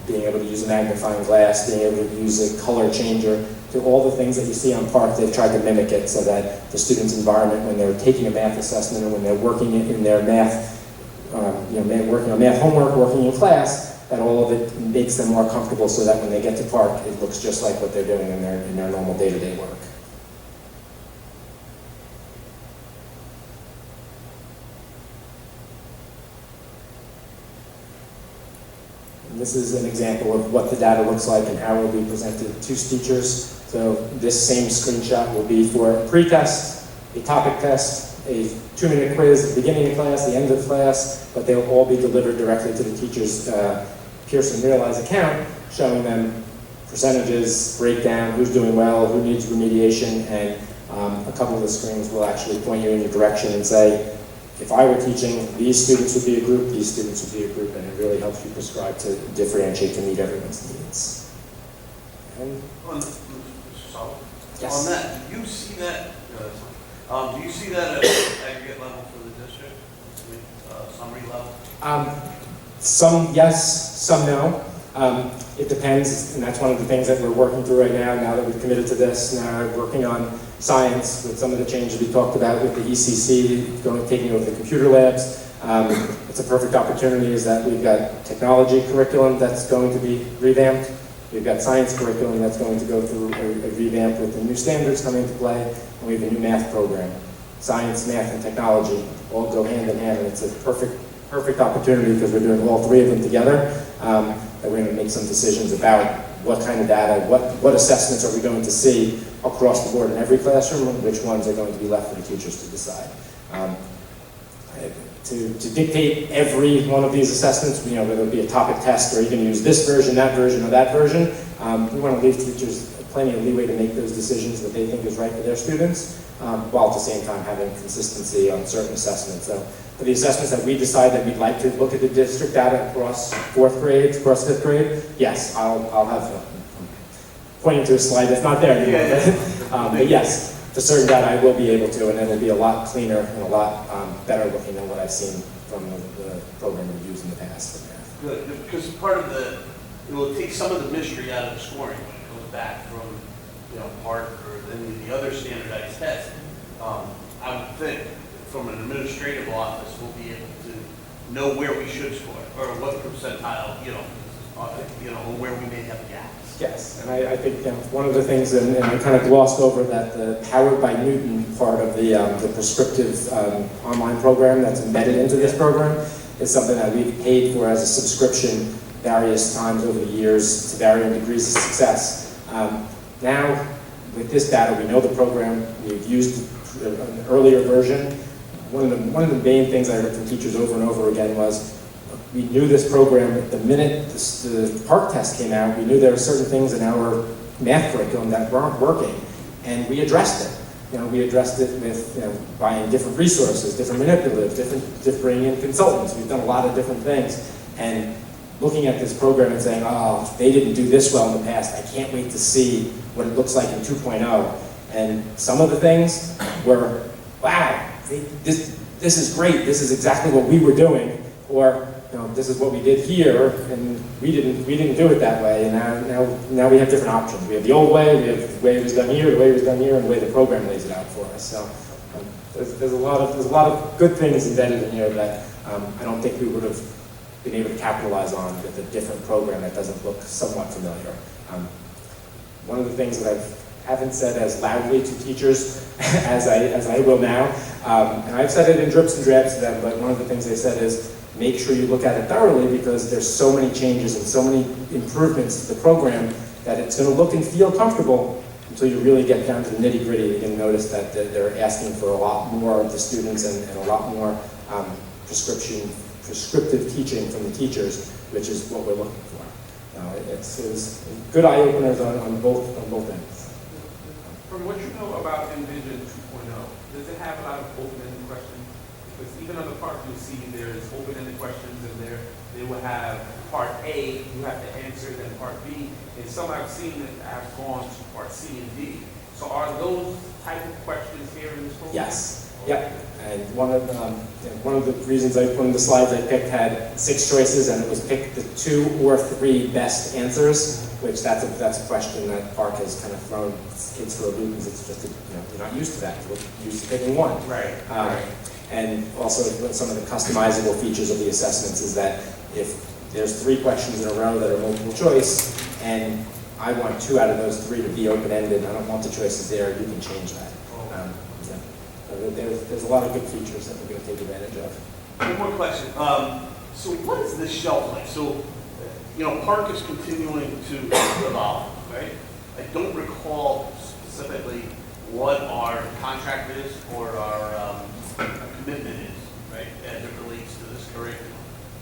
Speaker 9: being able to use a magnifying glass, being able to use a color changer, to all the things that you see on Park, they've tried to mimic it so that the students' environment, when they're taking a math assessment or when they're working in their math, working on math homework, working in class, that all of it makes them more comfortable so that when they get to Park, it looks just like what they're doing in their normal day-to-day work. And this is an example of what the data looks like and how it will be presented to teachers. So this same screenshot will be for a pre-test, a topic test, a 2-minute quiz at the beginning of class, the end of class, but they'll all be delivered directly to the teacher's Pearson Realize account, showing them percentages, breakdown, who's doing well, who needs remediation, and A couple of the screens will actually point you in your direction and say, if I were teaching, these students would be a group, these students would be a group, and it really helps you prescribe to differentiate to meet everyone's needs. And yes.
Speaker 10: On that, do you see that, do you see that at aggregate level for the district? Summary level?
Speaker 9: Some yes, some no. It depends, and that's one of the things that we're working through right now that we've committed to this. Now we're working on science with some of the changes we talked about with the ECC, taking over the computer labs. It's a perfect opportunity is that we've got technology curriculum that's going to be revamped. We've got science curriculum that's going to go through a revamp with the new standards coming into play, and we have a new math program. Science, math, and technology all go hand in hand, and it's a perfect opportunity because we're doing all three of them together. That we're going to make some decisions about what kind of data, what assessments are we going to see across the board in every classroom, and which ones are going to be left for the teachers to decide. To dictate every one of these assessments, whether it be a topic test or even use this version, that version, or that version, we want to leave teachers plenty of leeway to make those decisions that they think is right for their students, while at the same time having consistency on certain assessments. So for the assessments that we decide that we'd like to look at the district data across fourth grade, across fifth grade, yes, I'll have, I'm pointing to a slide that's not there anymore, but yes, for certain data I will be able to, and it'll be a lot cleaner and a lot better looking than what I've seen from the program we've used in the past for math.
Speaker 10: Good, because part of it will take some of the mystery out of the scoring when it goes back from, part or any of the other standardized tests. I would think from an administrative office, we'll be able to know where we should score, or what percentile, or where we may have gaps.
Speaker 9: Yes, and I think one of the things, and I kind of glossed over that the Powered by Newton part of the prescriptive online program that's embedded into this program is something that we've paid for as a subscription various times over the years to varying degrees of success. Now, with this data, we know the program, we've used an earlier version. One of the main things I heard from teachers over and over again was, we knew this program, the minute the PARC test came out, we knew there were certain things in our math curriculum that weren't working, and we addressed it. We addressed it with buying different resources, different manipulatives, differing in consultants. We've done a lot of different things, and looking at this program and saying, oh, they didn't do this well in the past, I can't wait to see what it looks like in 2.0. And some of the things were, wow, this is great, this is exactly what we were doing, or this is what we did here, and we didn't do it that way, and now we have different options. We have the old way, we have the way it was done here, the way it was done here, and the way the program lays it out for us. So there's a lot of good things embedded in here that I don't think we would have been able to capitalize on with a different program that doesn't look somewhat familiar. One of the things that I haven't said as loudly to teachers as I will now, and I've said it in drips and drabs to them, but one of the things they said is, make sure you look at it thoroughly because there's so many changes and so many improvements to the program that it's going to look and feel comfortable until you really get down to the nitty-gritty. You can notice that they're asking for a lot more of the students and a lot more prescriptive teaching from the teachers, which is what we're looking for. It's good eye-openers on both ends.
Speaker 2: From what you know about Envision 2.0, does it have a lot of open-ended questions? Because even on the part you'll see there's open-ended questions, and they will have part A you have to answer, then part B, and some I've seen that have gone to part C and D. So are those type of questions here in this program?
Speaker 9: Yes. Yep. And one of the reasons one of the slides I picked had 6 choices, and it was pick the 2 or 3 best answers, which that's a question that PARC has kind of thrown kids for a loop because it's just you're not used to that. You're used to picking one.
Speaker 2: Right.
Speaker 9: And also some of the customizable features of the assessments is that if there's 3 questions in a row that are multiple choice, and I want 2 out of those 3 to be open-ended, I don't want the choices there, you can change that. So there's a lot of good features that we're going to take advantage of.
Speaker 10: One more question. So what is the shelf life? So, PARC is continuing to evolve, right? I don't recall specifically what our contract is or our commitment is, right, as it relates to this curriculum.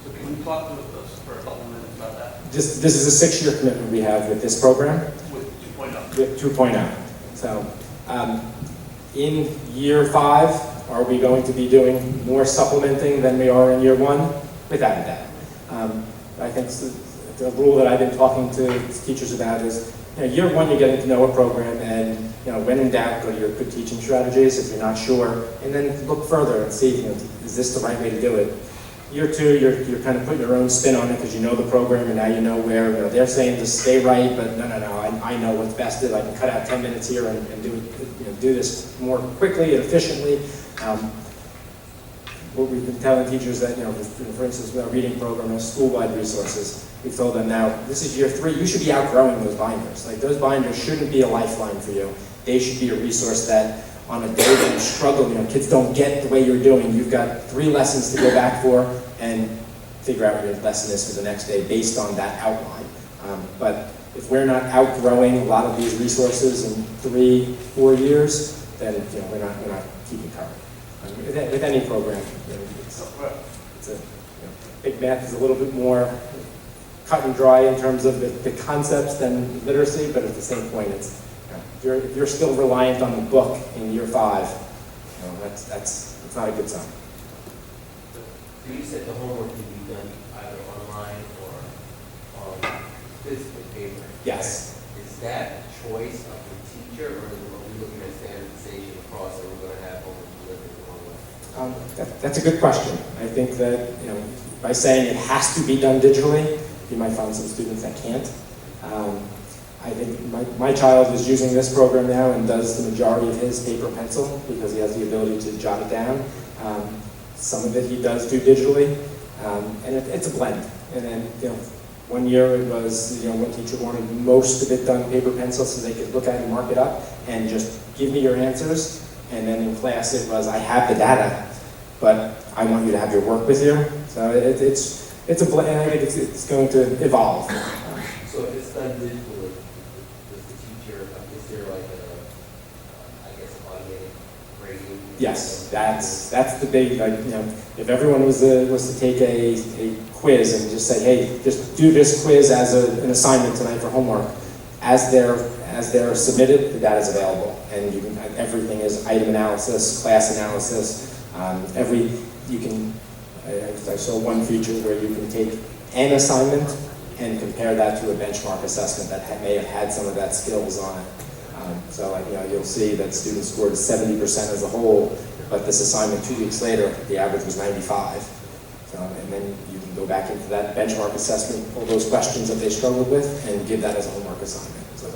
Speaker 10: So can you talk to us for a couple of minutes about that?
Speaker 9: This is a 6-year commitment we have with this program.
Speaker 10: With 2.0.
Speaker 9: With 2.0. So in year 5, are we going to be doing more supplementing than we are in year 1? Without a doubt. I think the rule that I've been talking to teachers about is, year 1 you're getting to know a program, and when in doubt, go to your good teaching strategies if you're not sure, and then look further and see, is this the right way to do it? Year 2, you're kind of putting your own spin on it because you know the program, and now you know where they're saying to stay right, but no, I know what's best. I can cut out 10 minutes here and do it, do this more quickly and efficiently. What we've been telling teachers that, for instance, with our reading program and school-wide resources, we've told them now, this is year 3, you should be outgrowing those binders. Like, those binders shouldn't be a lifeline for you. They should be a resource that on a day that you struggle, kids don't get the way you're doing, you've got 3 lessons to go back for and figure out what your lesson is for the next day based on that outline. But if we're not outgrowing a lot of these resources in 3-4 years, then we're not keeping current. With any program, big math is a little bit more cut and dry in terms of the concepts than literacy, but at the same point, it's if you're still reliant on the book in year 5, that's not a good sign.
Speaker 11: So you said the homework can be done either online or on physical paper.
Speaker 9: Yes.
Speaker 11: Is that choice of the teacher, or are we looking at standardization across, and we're going to have homework delivered one way?
Speaker 9: That's a good question. I think that by saying it has to be done digitally, you might find some students that can't. I think my child is using this program now and does the majority of his paper pencil because he has the ability to jot it down. Some of it he does do digitally, and it's a blend. And then, one year it was, one teacher wanted most of it done paper pencil so they could look at it and mark it up and just give me your answers. And then in class it was, I have the data, but I want you to have your work with you. So it's a blend. I think it's going to evolve.
Speaker 11: So if it's done digitally, does the teacher, is there like automated grading?
Speaker 9: Yes, that's the big, if everyone was to take a quiz and just say, hey, just do this quiz as an assignment tonight for homework, as they're submitted, the data is available, and everything is item analysis, class analysis, I saw one feature where you can take an assignment and compare that to a benchmark assessment that may have had some of that skills on it. So you'll see that students scored 70% as a whole, but this assignment 2 weeks later, the average was 95. So, and then you can go back into that benchmark assessment, pull those questions that they struggled with, and give that as a homework assignment. So,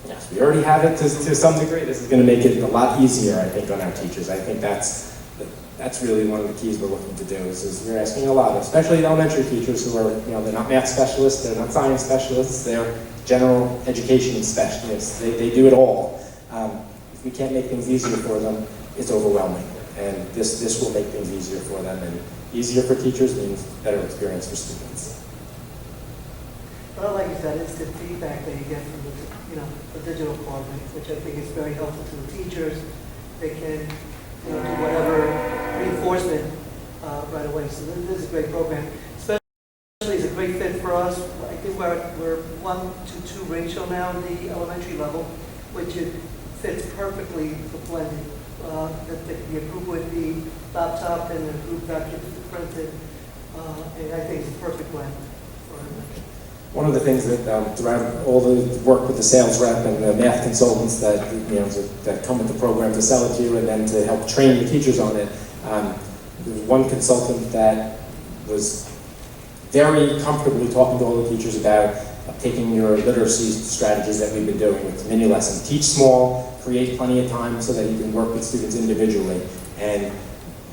Speaker 9: yes, we already have it to some degree. This is going to make it a lot easier, I think, on our teachers. I think that's really one of the keys we're looking to do. Is we're asking a lot, especially elementary teachers who are, they're not math specialists, they're not science specialists, they're general education specialists. They do it all. If we can't make things easier for them, it's overwhelming. And this will make things easier for them, and easier for teachers means better experience for students.
Speaker 4: What I like is that instant feedback that you get from the digital format, which I think is very helpful to the teachers. They can do whatever reinforcement right away. So this is a great program. Especially, it's a great fit for us. I think we're 1-to-2 ratio now in the elementary level, which it fits perfectly for blending. That there can be a group with the laptop and a group that can be printed. And I think it's a perfect blend for elementary.
Speaker 9: One of the things that throughout all the work with the sales rep and the math consultants that that come with the program to sell it to you and then to help train the teachers on it, there's one consultant that was very comfortably talking to all the teachers about taking your literacy strategies that we've been doing with mini lessons. Teach small, create plenty of time so that you can work with students individually. And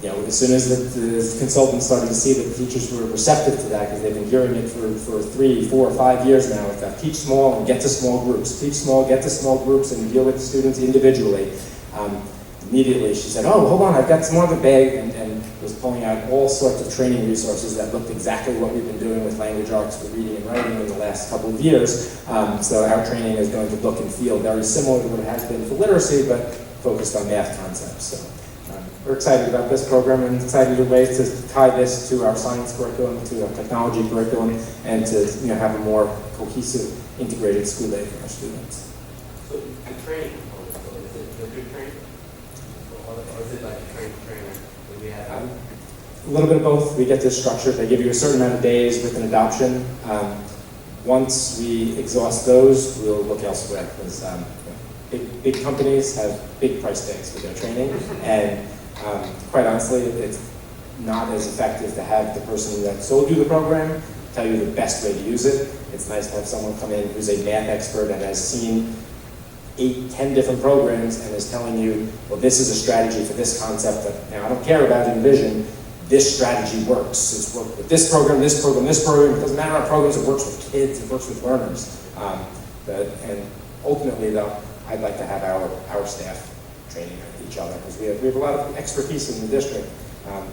Speaker 9: as soon as the consultants started to see that the teachers were receptive to that, because they've been hearing it for 3, 4, 5 years now, that teach small and get to small groups. Teach small, get to small groups, and deal with students individually. Immediately she said, oh, hold on, I've got some more of a bag, and was pulling out all sorts of training resources that looked exactly what we've been doing with language arts for reading and writing in the last couple of years. So our training is going to look and feel very similar to what it has been for literacy, but focused on math concepts. So we're excited about this program and excited in ways to tie this to our science curriculum, to our technology curriculum, and to have a more cohesive, integrated school day for our students.
Speaker 11: So the training component or is it like a trainer? Do we have?
Speaker 9: A little bit of both. We get this structured. They give you a certain amount of days with an adoption. Once we exhaust those, we'll look elsewhere because big companies have big price tags for their training, and quite honestly, it's not as effective to have the person that sold you the program tell you the best way to use it. It's nice to have someone come in who's a math expert and has seen 8, 10 different programs and is telling you, well, this is a strategy for this concept that, now I don't care about Envision, this strategy works. It's worked with this program, this program, this program. It doesn't matter our programs, it works with kids, it works with learners. And ultimately though, I'd like to have our staff training each other because we have a lot of expertise in the district.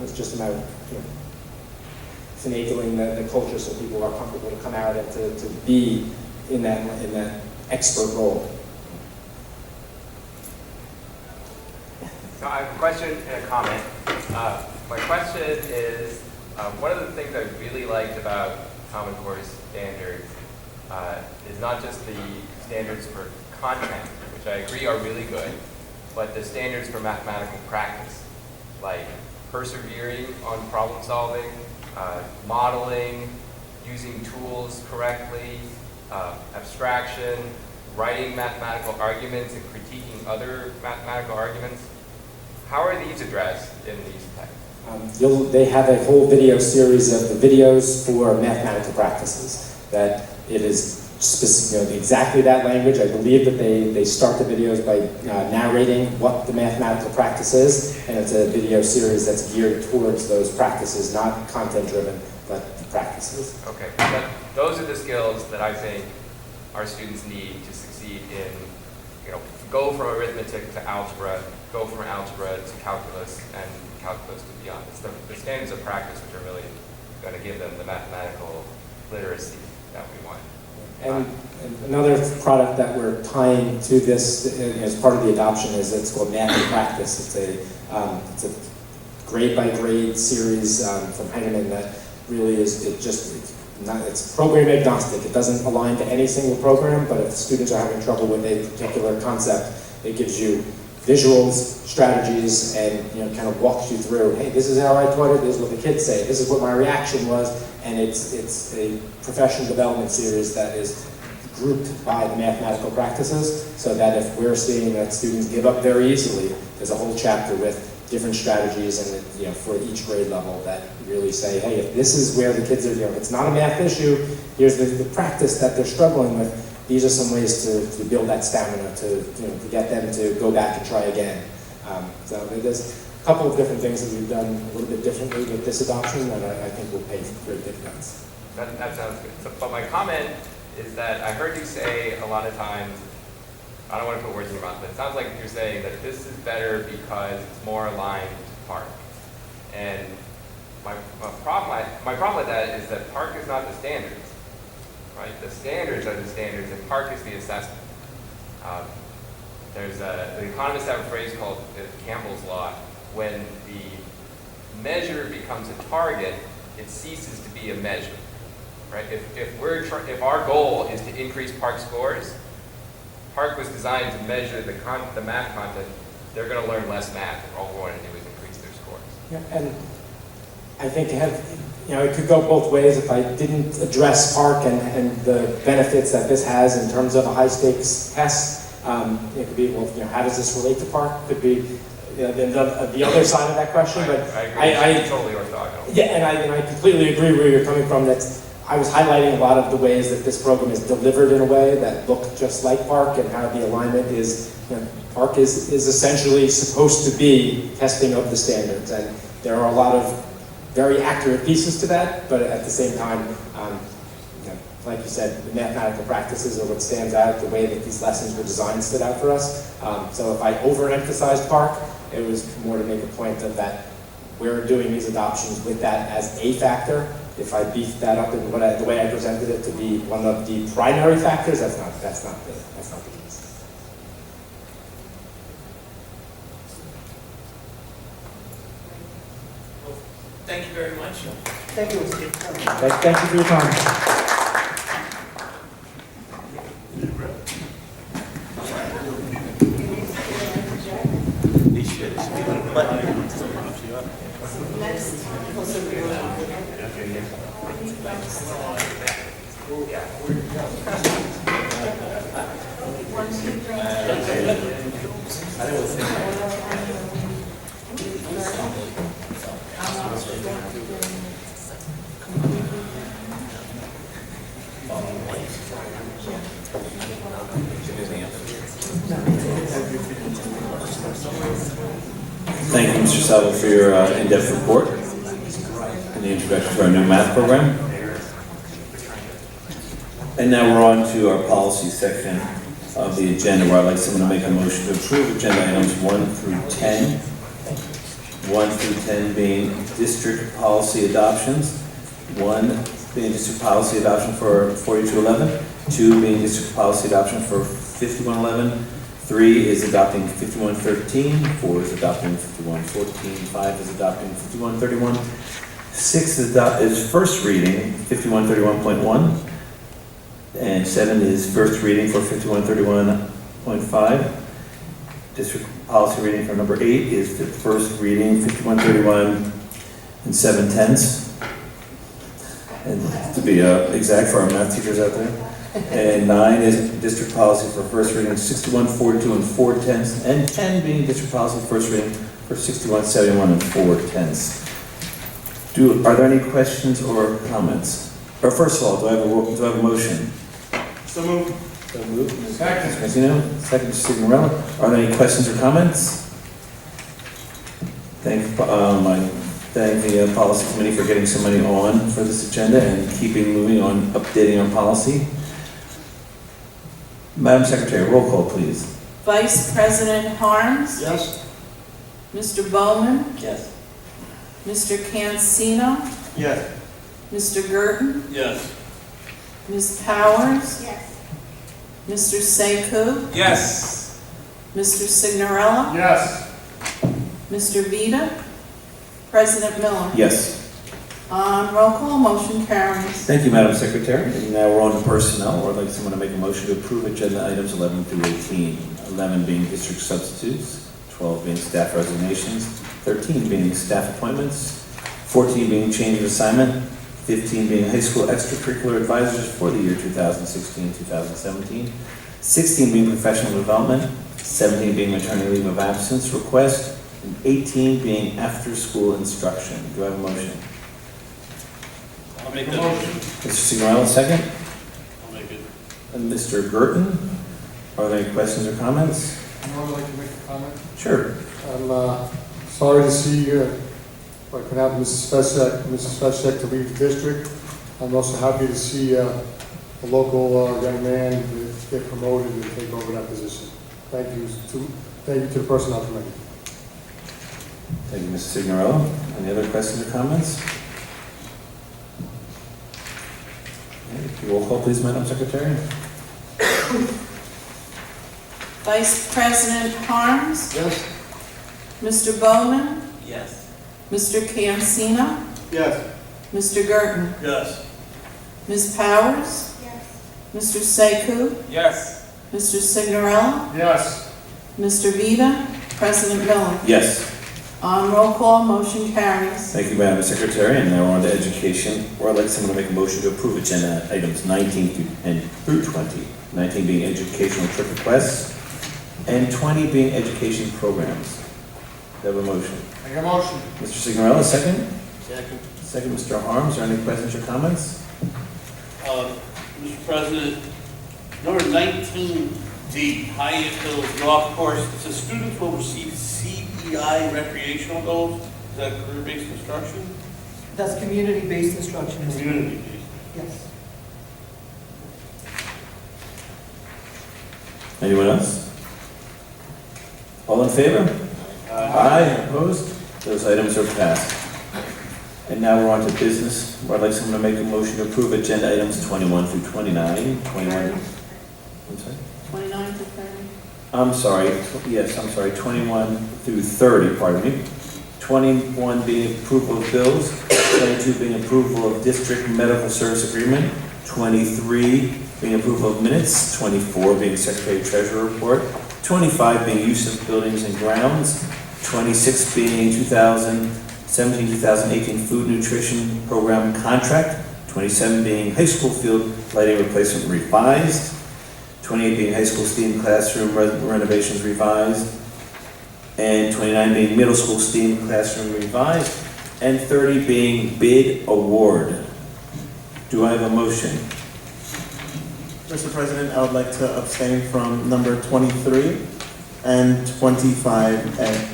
Speaker 9: It's just a matter of finagling the culture so people are comfortable to come out and to be in that expert role.
Speaker 7: So I have a question and a comment. My question is, one of the things I really liked about Common Core standards is not just the standards for content, which I agree are really good, but the standards for mathematical practice, like persevering on problem solving, modeling, using tools correctly, abstraction, writing mathematical arguments and critiquing other mathematical arguments. How are these addressed in these texts?
Speaker 9: They have a whole video series of the videos for mathematical practices that it is specific, exactly that language. I believe that they start the videos by narrating what the mathematical practice is, and it's a video series that's geared towards those practices, not content-driven, but the practices.
Speaker 7: Okay, but those are the skills that I think our students need to succeed in, go from arithmetic to algebra, go from algebra to calculus, and calculus to beyond. It's the standards of practice which are really going to give them the mathematical literacy that we want.
Speaker 9: And another product that we're tying to this as part of the adoption is it's called Math in Practice. It's a grade by grade series from Heinemann that really is it's program agnostic. It doesn't align to any single program, but if students are having trouble with a particular concept, it gives you visuals, strategies, and kind of walks you through, hey, this is how I taught it, this is what the kids say, this is what my reaction was, and it's a professional development series that is grouped by the mathematical practices, so that if we're seeing that students give up very easily, there's a whole chapter with different strategies and for each grade level that really say, hey, if this is where the kids are, if it's not a math issue, here's the practice that they're struggling with. These are some ways to build that stamina, to get them to go back and try again. So there's a couple of different things that we've done a little bit differently with this adoption that I think will pay great dividends.
Speaker 7: That sounds good. So, but my comment is that I heard you say a lot of times, I don't want to put words in your mouth, but it sounds like you're saying that this is better because it's more aligned to PARC. And my problem with that is that PARC is not the standards. Right? The standards are the standards, and PARC is the assessment. The economists have a phrase called Campbell's Law. When the measure becomes a target, it ceases to be a measure. Right? If our goal is to increase PARC scores, PARC was designed to measure the math content. They're going to learn less math, and all we want to do is increase their scores.
Speaker 9: Yeah, and I think it could go both ways. If I didn't address PARC and the benefits that this has in terms of a high-stakes test, it could be, well, how does this relate to PARC? Could be the other side of that question. But
Speaker 7: I agree. It's totally orthogonal.
Speaker 9: Yeah, and I completely agree where you're coming from. I was highlighting a lot of the ways that this program is delivered in a way that look just like PARC, and how the alignment is. PARC is essentially supposed to be testing of the standards, and there are a lot of very accurate pieces to that, but at the same time, like you said, the mathematical practices are what stands out, the way that these lessons were designed stood out for us. So if I overemphasized PARC, it was more to make a point of that we're doing these adoptions with that as a factor. If I beefed that up in the way I presented it to be one of the primary factors, that's not the case.
Speaker 10: Thank you very much.
Speaker 4: Thank you.
Speaker 9: Thank you for your time.
Speaker 10: They should.
Speaker 1: Thank you, Mr. Salvo, for your in-depth report and the introduction to our new math program. And now we're on to our policy section of the agenda, where I'd like someone to make a motion to approve agenda items 1 through 10. 1 through 10 being district policy adoptions. 1 being district policy adoption for 4211. 2 being district policy adoption for 5111. 3 is adopting 5113, 4 is adopting 5114, 5 is adopting 5131, 6 is first reading 5131.1, and 7 is first reading for 5131.5. District policy reading for number 8 is the first reading 5131 and 7/10. And to be exact for our math teachers out there. And 9 is district policy for first reading 6142 and 4/10, and 10 being district policy first reading for 6171 and 4/10. Are there any questions or comments? Or first of all, do I have a motion?
Speaker 10: So moved.
Speaker 1: So moved. Second. Mr. Mazzino, second, Mr. Signorella. Are there any questions or comments? I thank the policy committee for getting so many on for this agenda and keeping moving on updating our policy. Madam Secretary, roll call, please.
Speaker 8: Vice President Harms,
Speaker 6: Yes?
Speaker 8: Mr. Bowman,
Speaker 6: Yes.
Speaker 8: Mr. Cancino,
Speaker 10: Yes.
Speaker 8: Mr. Gerton,
Speaker 10: Yes.
Speaker 8: Ms. Powers. Yes. Mr. Sekou,
Speaker 2: Yes.
Speaker 8: Mr. Signorella,
Speaker 10: Yes.
Speaker 8: Mr. Vita, President Miller.
Speaker 1: Yes.
Speaker 8: On roll call, motion carries.
Speaker 1: Thank you, Madam Secretary. And now we're on to personnel. I'd like someone to make a motion to approve agenda items 11 through 18. 11 being district substitutes, 12 being staff resignations, 13 being staff appointments, 14 being change of assignment, 15 being high school extracurricular advisors for the year 2016-2017, 16 being professional development, 17 being maternity leave of absence request, and 18 being after-school instruction. Do I have a motion?
Speaker 10: I'll make the motion.
Speaker 1: Mr. Signorella, second.
Speaker 10: I'll make it.
Speaker 1: And Mr. Gerton, are there any questions or comments?
Speaker 12: I would like to make a comment.
Speaker 1: Sure.
Speaker 12: I'm sorry to see what could happen to Mrs. Feshek to leave the district. I'm also happy to see a local young man get promoted and take over that position. Thank you to the personnel committee.
Speaker 1: Thank you, Mr. Signorella. Any other questions or comments? Okay, roll call, please, Madam Secretary.
Speaker 8: Vice President Harms,
Speaker 6: Yes?
Speaker 8: Mr. Bowman,
Speaker 10: Yes.
Speaker 8: Mr. Cancino,
Speaker 10: Yes.
Speaker 8: Mr. Gerton,
Speaker 10: Yes.
Speaker 8: Ms. Powers. Yes. Mr. Sekou,
Speaker 2: Yes.
Speaker 8: Mr. Signorella,
Speaker 10: Yes.
Speaker 8: Mr. Vita, President Miller.
Speaker 1: Yes.
Speaker 8: On roll call, motion carries.
Speaker 1: Thank you, Madam Secretary. And now we're on to education, where I'd like someone to make a motion to approve agenda items 19 through 20. 19 being educational trip requests, and 20 being education programs. Do I have a motion?
Speaker 10: Make a motion.
Speaker 1: Mr. Signorella, second?
Speaker 6: Second.
Speaker 1: Second, Mr. Harms. Are there any questions or comments?
Speaker 10: Mr. President, number 19D, Hyatt Hills Golf Course, it says students will receive CEI recreational goals. Is that career-based instruction?
Speaker 4: That's community-based instruction.
Speaker 10: Community-based.
Speaker 4: Yes.
Speaker 1: Anyone else? All in favor? Aye. Opposed? Those items are passed. And now we're on to business, where I'd like someone to make a motion to approve agenda items 21 through 29. 21, I'm sorry?
Speaker 8: 29 to 30.
Speaker 1: I'm sorry, yes, I'm sorry, 21 through 30, pardon me. 21 being approval of bills, 22 being approval of district medical service agreement, 23 being approval of minutes, 24 being secretary treasurer report, 25 being use of buildings and grounds, 26 being 2017-2018 food nutrition program contract, 27 being high school field lighting replacement revised, 28 being high school STEAM classroom renovations revised, and 29 being middle school STEAM classroom revised, and 30 being bid award. Do I have a motion?
Speaker 13: Mr. President, I would like to abstain from number 23 and 25A.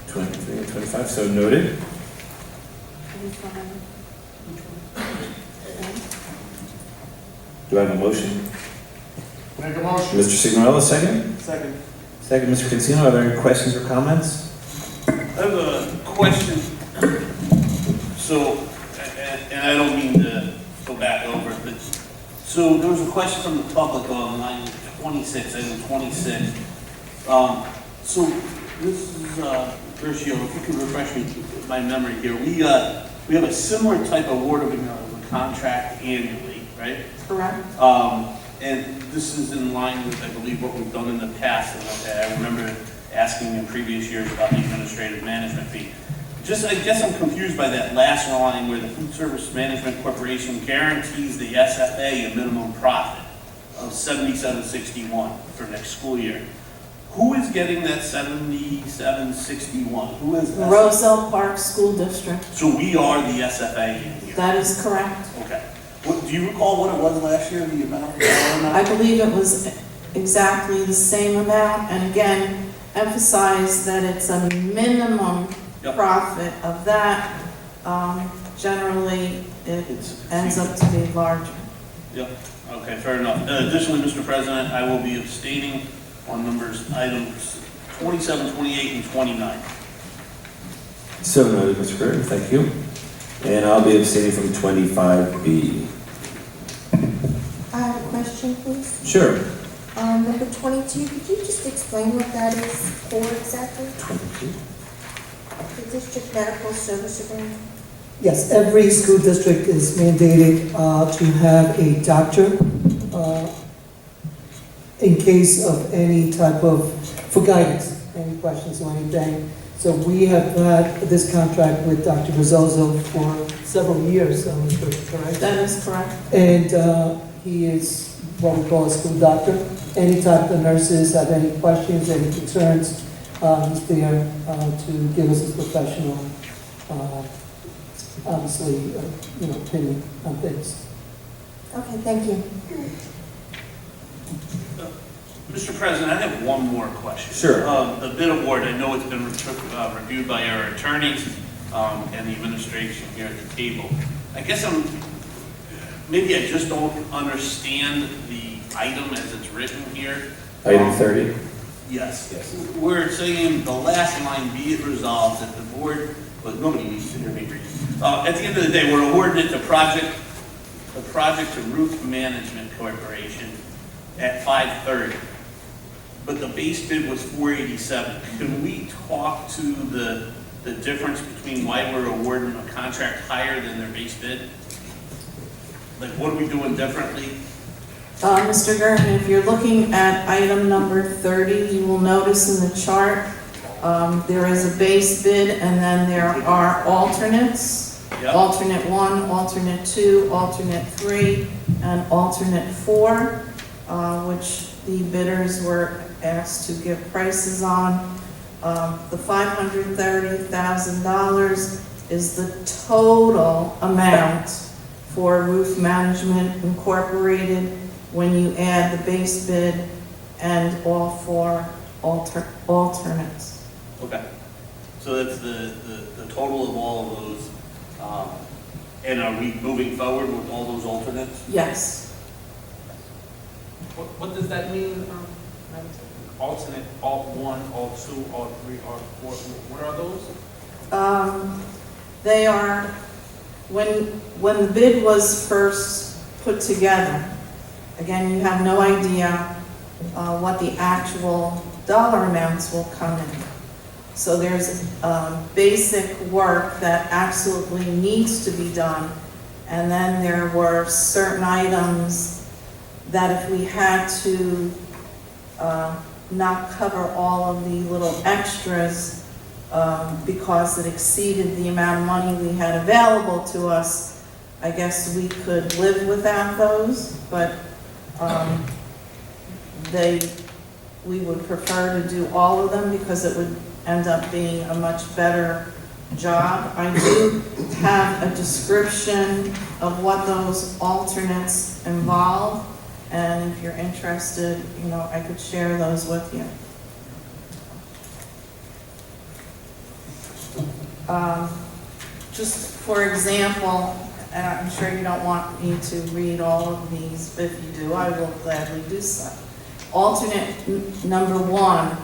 Speaker 1: 23 and 25, so noted. Do I have a motion?
Speaker 12: Make a motion.
Speaker 1: Mr. Signorella, second?
Speaker 10: Second.
Speaker 1: Second, Mr. Consino, are there any questions or comments?
Speaker 10: I have a question. So, and I don't mean to go back over it, but, so there was a question from the public on line 26, item 26. So this is, Gershio, if you could refresh my memory here. We have a similar type of awarding of a contract annually, right?
Speaker 8: Correct.
Speaker 10: And this is in line with, I believe, what we've done in the past. And I remember asking in previous years about the administrative management fee. I guess I'm confused by that last line where the Food Service Management Corporation guarantees the SFA a minimum profit of $77.61 for next school year. Who is getting that $77.61? Who is that?
Speaker 8: Roselle Park School District.
Speaker 10: So we are the SFA in here?
Speaker 8: That is correct.
Speaker 10: Okay. Do you recall what it was last year, the amount?
Speaker 8: I believe it was exactly the same amount, and again, emphasize that it's a minimum
Speaker 10: Yep.
Speaker 8: profit of that. Generally, it ends up to be larger.
Speaker 10: Yep, okay, fair enough. Additionally, Mr. President, I will be abstaining on items 27, 28, and 29.
Speaker 1: So noted, Mr. Burton, thank you. And I'll be abstaining from 25B.
Speaker 14: I have a question, please.
Speaker 1: Sure.
Speaker 14: Number 22, could you just explain what that is for exactly?
Speaker 1: 22.
Speaker 14: The district medical service agreement?
Speaker 4: Yes, every school district is mandated to have a doctor in case of any type of, for guidance, any questions or anything. So we have had this contract with Dr. Rizzoso for several years, correct?
Speaker 8: That is correct.
Speaker 4: And he is what we call a school doctor. Any type of nurses have any questions, any concerns, he's there to give us his professional, obviously, opinion on things.
Speaker 14: Okay, thank you.
Speaker 10: Mr. President, I have one more question.
Speaker 1: Sure.
Speaker 10: The bid award, I know it's been reviewed by our attorneys and the administration here at the table. I guess maybe I just don't understand the item as it's written here.
Speaker 1: Item 30.
Speaker 10: Yes. We're saying the last line, be it resolved that the board, but nobody needs to hear me read. At the end of the day, we're awarding it to project to Roof Management Corporation at 530. But the base bid was 487. Can we talk to the difference between why we're awarding a contract higher than their base bid? Like, what are we doing differently?
Speaker 8: Mr. Gerton, if you're looking at item number 30, you will notice in the chart, there is a base bid and then there are alternates.
Speaker 10: Yep.
Speaker 8: Alternate 1, alternate 2, alternate 3, and alternate 4, which the bidders were asked to give prices on. The $530,000 is the total amount for Roof Management Incorporated when you add the base bid and all 4 alternates.
Speaker 10: Okay. So that's the total of all of those. And are we moving forward with all those alternates?
Speaker 8: Yes.
Speaker 2: What does that mean? Alternate, alt 1, alt 2, alt 3, alt 4, what are those?
Speaker 8: They are, when the bid was first put together, again, you have no idea what the actual dollar amounts will come in. So there's basic work that absolutely needs to be done. And then there were certain items that if we had to not cover all of the little extras, because it exceeded the amount of money we had available to us, I guess we could live without those, but we would prefer to do all of them because it would end up being a much better job. I do have a description of what those alternates involve, and if you're interested, I could share those with you. Just for example, and I'm sure you don't want me to read all of these, but if you do, I will gladly do so. Alternate number 1,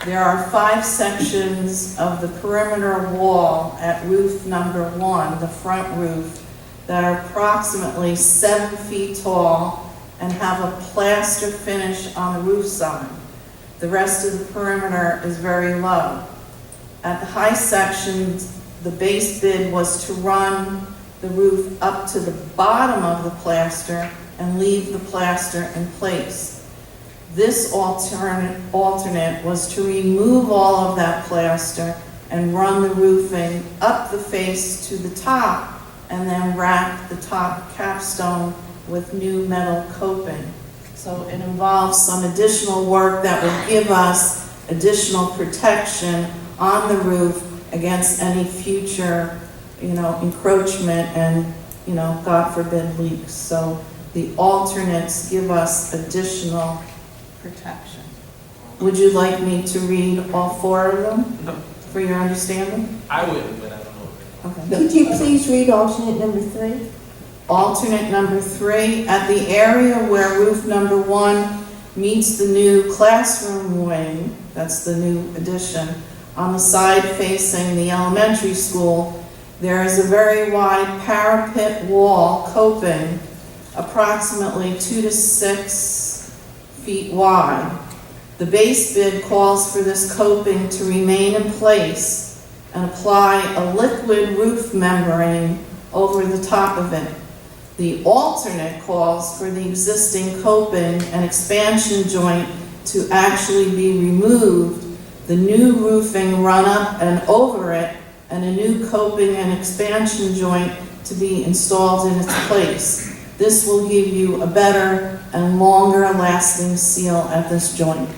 Speaker 8: there are 5 sections of the perimeter wall at roof number 1, the front roof, that are approximately 7 feet tall and have a plaster finish on the roof side. The rest of the perimeter is very low. At the high sections, the base bid was to run the roof up to the bottom of the plaster and leave the plaster in place. This alternate was to remove all of that plaster and run the roofing up the face to the top and then wrap the top capstone with new metal coping. So it involves some additional work that would give us additional protection on the roof against any future, encroachment and, God forbid, leaks. So the alternates give us additional protection. Would you like me to read all 4 of them?
Speaker 2: No.
Speaker 8: For your understanding?
Speaker 2: I would, but I don't know.
Speaker 8: Okay.
Speaker 14: Could you please read alternate number 3?
Speaker 8: Alternate number 3, at the area where roof number 1 meets the new classroom wing, that's the new addition, on the side facing the elementary school, there is a very wide parapet wall coping, approximately 2 to 6 feet wide. The base bid calls for this coping to remain in place and apply a liquid roof membrane over the top of it. The alternate calls for the existing coping and expansion joint to actually be removed, the new roofing run up and over it, and a new coping and expansion joint to be installed in its place. This will give you a better and longer lasting seal at this joint.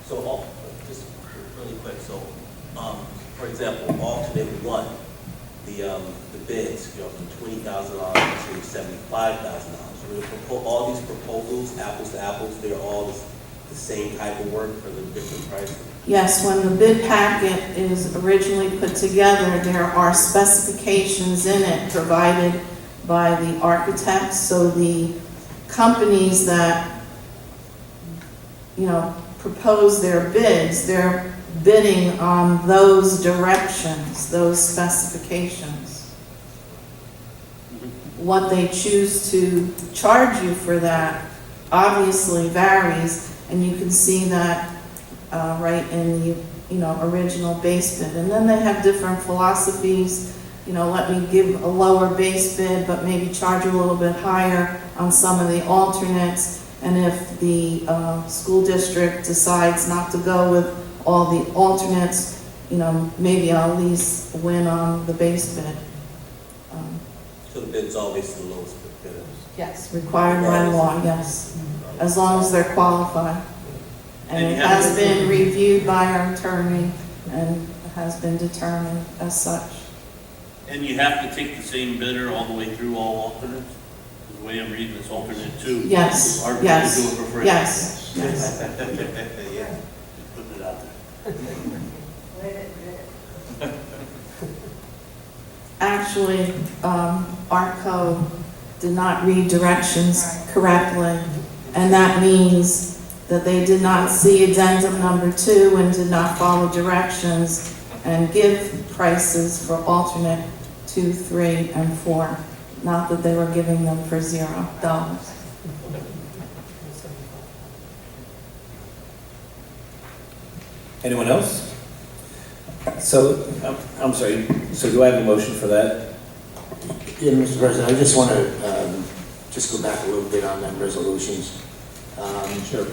Speaker 15: So, just really quick, so, for example, alternate 1, the bids, from $20,000 to $75,000. All these proposals, apples to apples, they're all the same type of work for the different prices?
Speaker 8: Yes, when the bid packet is originally put together, there are specifications in it provided by the architects, so the companies that, propose their bids, they're bidding on those directions, those specifications. What they choose to charge you for that obviously varies, and you can see that right in the original base bid. And then they have different philosophies. Let me give a lower base bid, but maybe charge a little bit higher on some of the alternates. And if the school district decides not to go with all the alternates, maybe I'll at least win on the base bid.
Speaker 15: So the bid's always the lowest bidder?
Speaker 8: Yes, required by law, yes, as long as they're qualified. And it has been reviewed by our attorney and has been determined as such.
Speaker 10: And you have to take the same bidder all the way through all alternates? The way I'm reading this alternate 2.
Speaker 8: Yes,
Speaker 10: RPSD
Speaker 8: yes,
Speaker 10: do it for free.
Speaker 8: yes, yes.
Speaker 10: Yeah, just putting it out there.
Speaker 8: Actually, ARCO did not read directions correctly, and that means that they did not see addendum number 2 and did not follow directions and give prices for alternate 2, 3, and 4. Not that they were giving them for $0.
Speaker 1: Anyone else? So, I'm sorry, so do I have a motion for that?
Speaker 6: Yeah, Mr. President, I just want to just go back a little bit on them resolutions.
Speaker 1: Sure.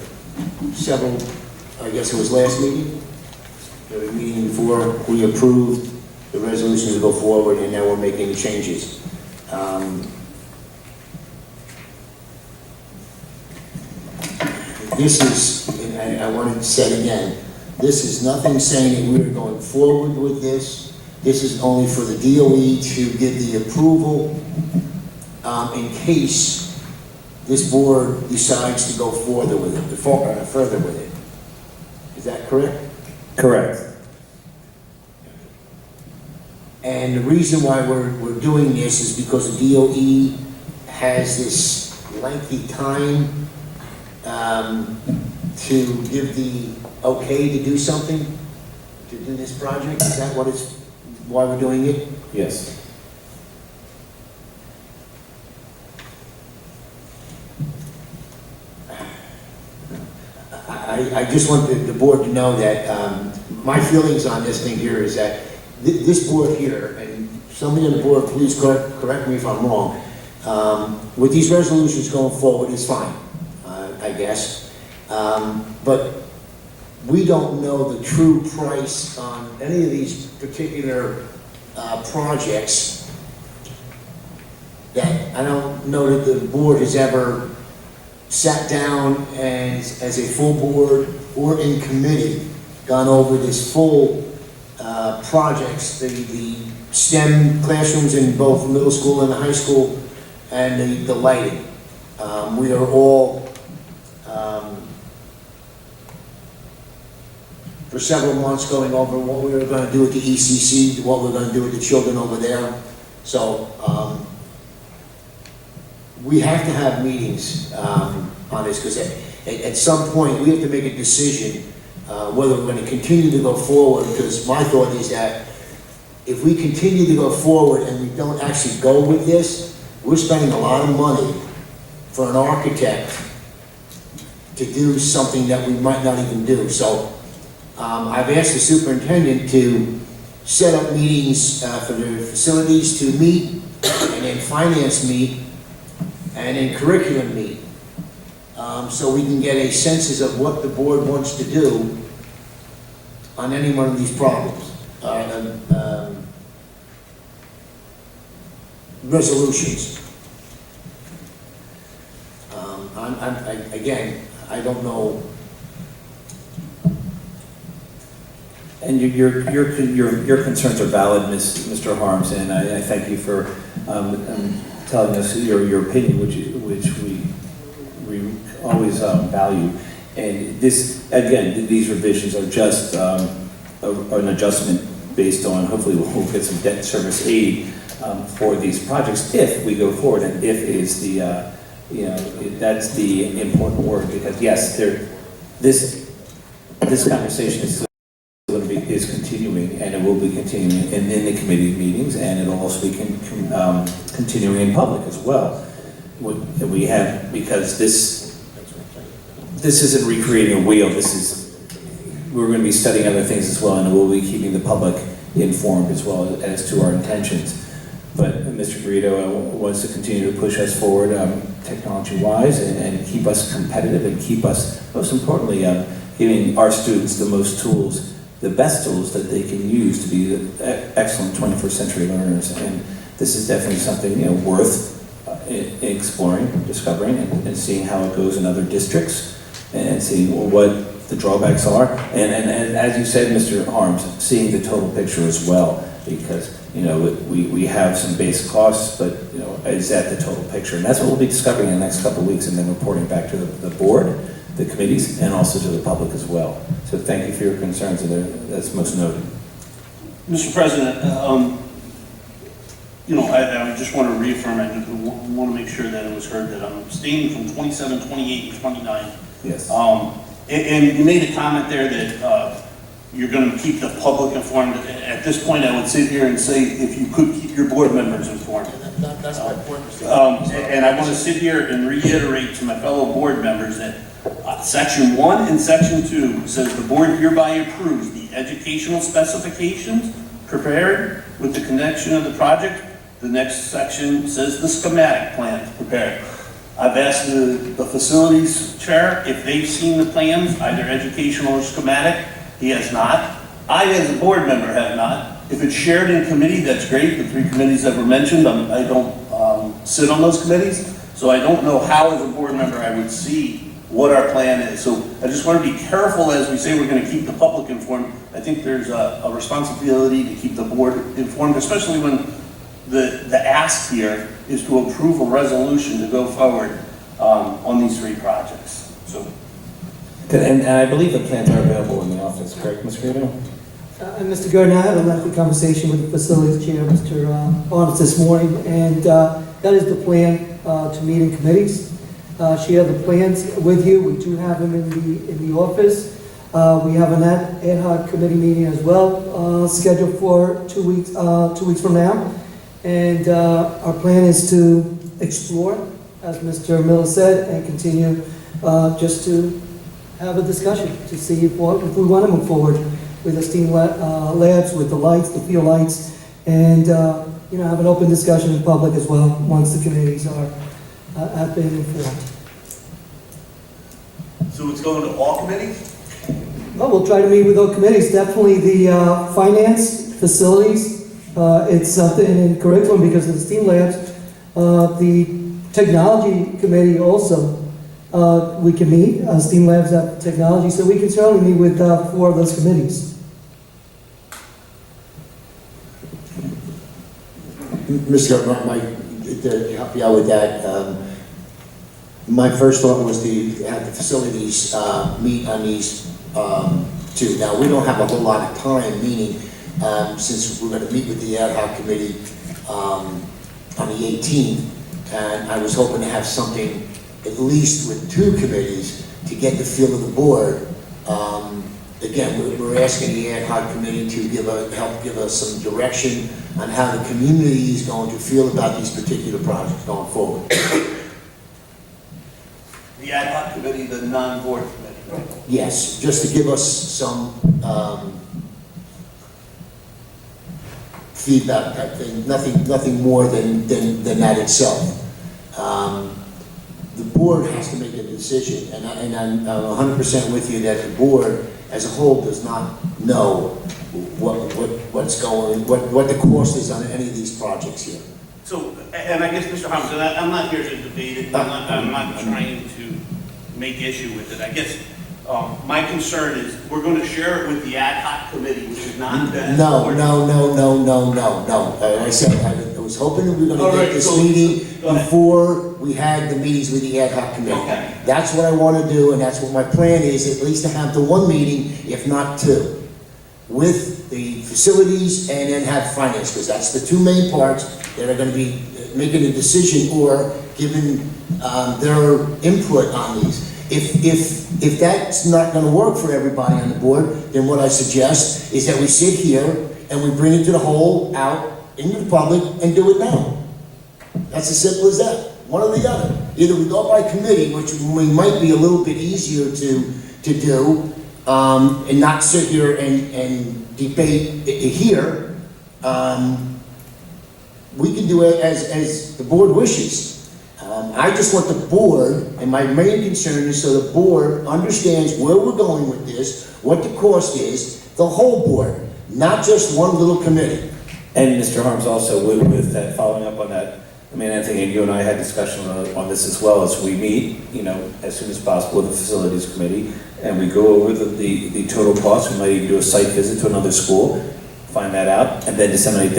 Speaker 6: Several I guess it was last meeting, the meeting before, we approved the resolution to go forward, and now we're making changes. This is, and I wanted to say it again, this is nothing saying that we're going forward with this. This is only for the DOE to give the approval in case this board decides to go further with it. Is that correct?
Speaker 1: Correct.
Speaker 6: And the reason why we're doing this is because the DOE has this lengthy time to give the okay to do something, to do this project? Is that why we're doing it?
Speaker 1: Yes.
Speaker 6: I just want the board to know that my feelings on this thing here is that this board here, and somebody on the board, please correct me if I'm wrong, with these resolutions going forward is fine, I guess. But we don't know the true price on any of these particular projects. That I don't know that the board has ever sat down and as a full board or in committee gone over this full projects, the STEM classrooms in both middle school and high school, and the lighting. We are all for several months going over what we were going to do with the ECC, what we're going to do with the children over there. So we have to have meetings on this, because at some point we have to make a decision whether we're going to continue to go forward, because my thought is that if we continue to go forward and we don't actually go with this, we're spending a lot of money for an architect to do something that we might not even do. So I've asked the superintendent to set up meetings for the facilities to meet, and then finance meet, and then curriculum meet, so we can get a census of what the board wants to do on any one of these problems, resolutions. Again, I don't know.
Speaker 1: And your concerns are valid, Mr. Harms, and I thank you for telling us your opinion, which we always value. And this, again, these revisions are just an adjustment based on, hopefully we'll get some debt service aid for these projects if we go forward, and if is the, that's the important word, because yes, this conversation is continuing, and it will be continuing in the committee meetings, and it'll also be continuing in public as well. We have, because this isn't recreating a wheel, we're going to be studying other things as well, and we'll be keeping the public informed as well as to our intentions. But Mr. Garrido wants to continue to push us forward technology-wise, and keep us competitive, and keep us, most importantly, giving our students the most tools, the best tools that they can use to be excellent 21st century learners. And this is definitely something worth exploring, discovering, and seeing how it goes in other districts, and seeing what the drawbacks are. And as you said, Mr. Harms, seeing the total picture as well, because we have some base costs, but is that the total picture? And that's what we'll be discovering in the next couple of weeks, and then reporting back to the board, the committees, and also to the public as well. So thank you for your concerns, and that's most noted.
Speaker 10: Mr. President, I just want to reaffirm, I want to make sure that it was heard that I'm abstaining from 27, 28, and 29.
Speaker 1: Yes.
Speaker 10: And you made a comment there that you're going to keep the public informed. At this point, I would sit here and say, if you could keep your board members informed.
Speaker 15: That's my point, Mr.
Speaker 10: And I want to sit here and reiterate to my fellow board members that Section 1 and Section 2 says the board hereby approves the educational specifications prepared with the connection of the project. The next section says the schematic plan prepared. I've asked the facilities chair if they've seen the plans, either educational or schematic. He has not. I, as a board member, have not. If it's shared in committee, that's great. The 3 committees that were mentioned, I don't sit on those committees, so I don't know how, as a board member, I would see what our plan is. So I just want to be careful as we say we're going to keep the public informed. I think there's a responsibility to keep the board informed, especially when the ask here is to approve a resolution to go forward on these 3 projects. So.
Speaker 1: And I believe the plans are available in the office, correct, Ms. Guido?
Speaker 4: And Mr. Gardner, I had a lengthy conversation with the facilities chair, Mr. Arnold, this morning, and that is the plan to meet in committees. She had the plans with you. We do have them in the office. We have an ad hoc committee meeting as well, scheduled for 2 weeks, 2 weeks from now. And our plan is to explore, as Mr. Miller said, and continue just to have a discussion to see if we want to move forward with the STEAM labs, with the lights, the field lights, and have an open discussion in public as well once the committees have been informed.
Speaker 10: So it's going to all committees?
Speaker 4: Well, we'll try to meet with all committees. Definitely the finance, facilities, it's something in curriculum because of the STEAM labs. The technology committee also, we can meet. STEAM labs have technology, so we can certainly meet with 4 of those committees.
Speaker 6: Mr. Mike, to help you out with that, my first thought was to have the facilities meet on these 2. Now, we don't have a whole lot of time, meaning since we're going to meet with the ad hoc committee on the 18th, and I was hoping to have something at least with 2 committees to get the feel of the board. Again, we're asking the ad hoc committee to help give us some direction on how the community is going to feel about these particular projects going forward.
Speaker 10: The ad hoc committee, the non-board committee?
Speaker 6: Yes, just to give us some feedback type thing, nothing more than that itself. The board has to make a decision, and I'm 100% with you that the board as a whole does not know what's going, what the cost is on any of these projects here.
Speaker 10: So, and I guess, Mr. Thompson, I'm not here to debate it, I'm not trying to make issue with it. I guess my concern is we're going to share it with the ad hoc committee, which is not that.
Speaker 6: No. I said I was hoping that we were going to get this meeting before we had the meetings with the ad hoc committee.
Speaker 10: Okay.
Speaker 6: That's what I want to do, and that's what my plan is, at least to have the 1 meeting, if not 2, with the facilities and then have finance, because that's the 2 main parts that are going to be making a decision or giving their input on these. If that's not going to work for everybody on the board, then what I suggest is that we sit here and we bring it to the whole out into the public and do it now. That's as simple as that. One or the other. Either we go by committee, which we might be a little bit easier to do, and not sit here and debate here. We can do it as the board wishes. I just want the board, and my main concern is so the board understands where we're going with this, what the cost is, the whole board, not just one little committee.
Speaker 1: And Mr. Harms also, with that, following up on that, I mean, Anthony, you and I had discussion on this as well, as we meet, as soon as possible with the facilities committee, and we go over the total cost. We might even do a site visit to another school, find that out, and then distribute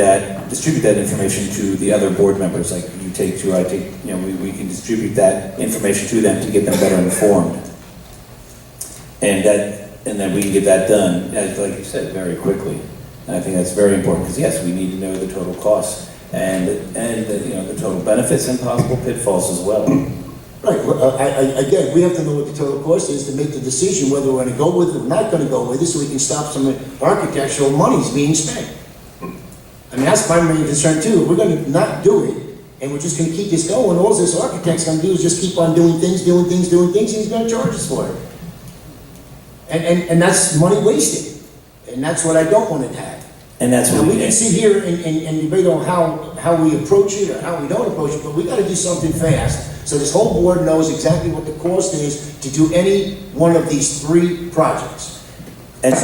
Speaker 1: that information to the other board members, like you take 2, I take, we can distribute that information to them to get them better informed. And then we can get that done, like you said, very quickly. And I think that's very important, because yes, we need to know the total costs and the total benefits and possible pitfalls as well.
Speaker 6: Right, again, we have to know what the total cost is to make the decision whether we're going to go with it or not going to go with it, so we can stop some architectural monies being spent. I mean, that's my main concern too. If we're going to not do it, and we're just going to keep this going, all this architect's going to do is just keep on doing things, and he's going to charge us for it. And that's money wasted. And that's what I don't want to have.
Speaker 1: And that's what
Speaker 6: And
Speaker 1: we
Speaker 6: we can
Speaker 1: did.
Speaker 6: sit here and debate on how we approach it or how we don't approach it, but we gotta do something fast. So this whole board knows exactly what the cost is to do any one of these 3 projects.
Speaker 1: And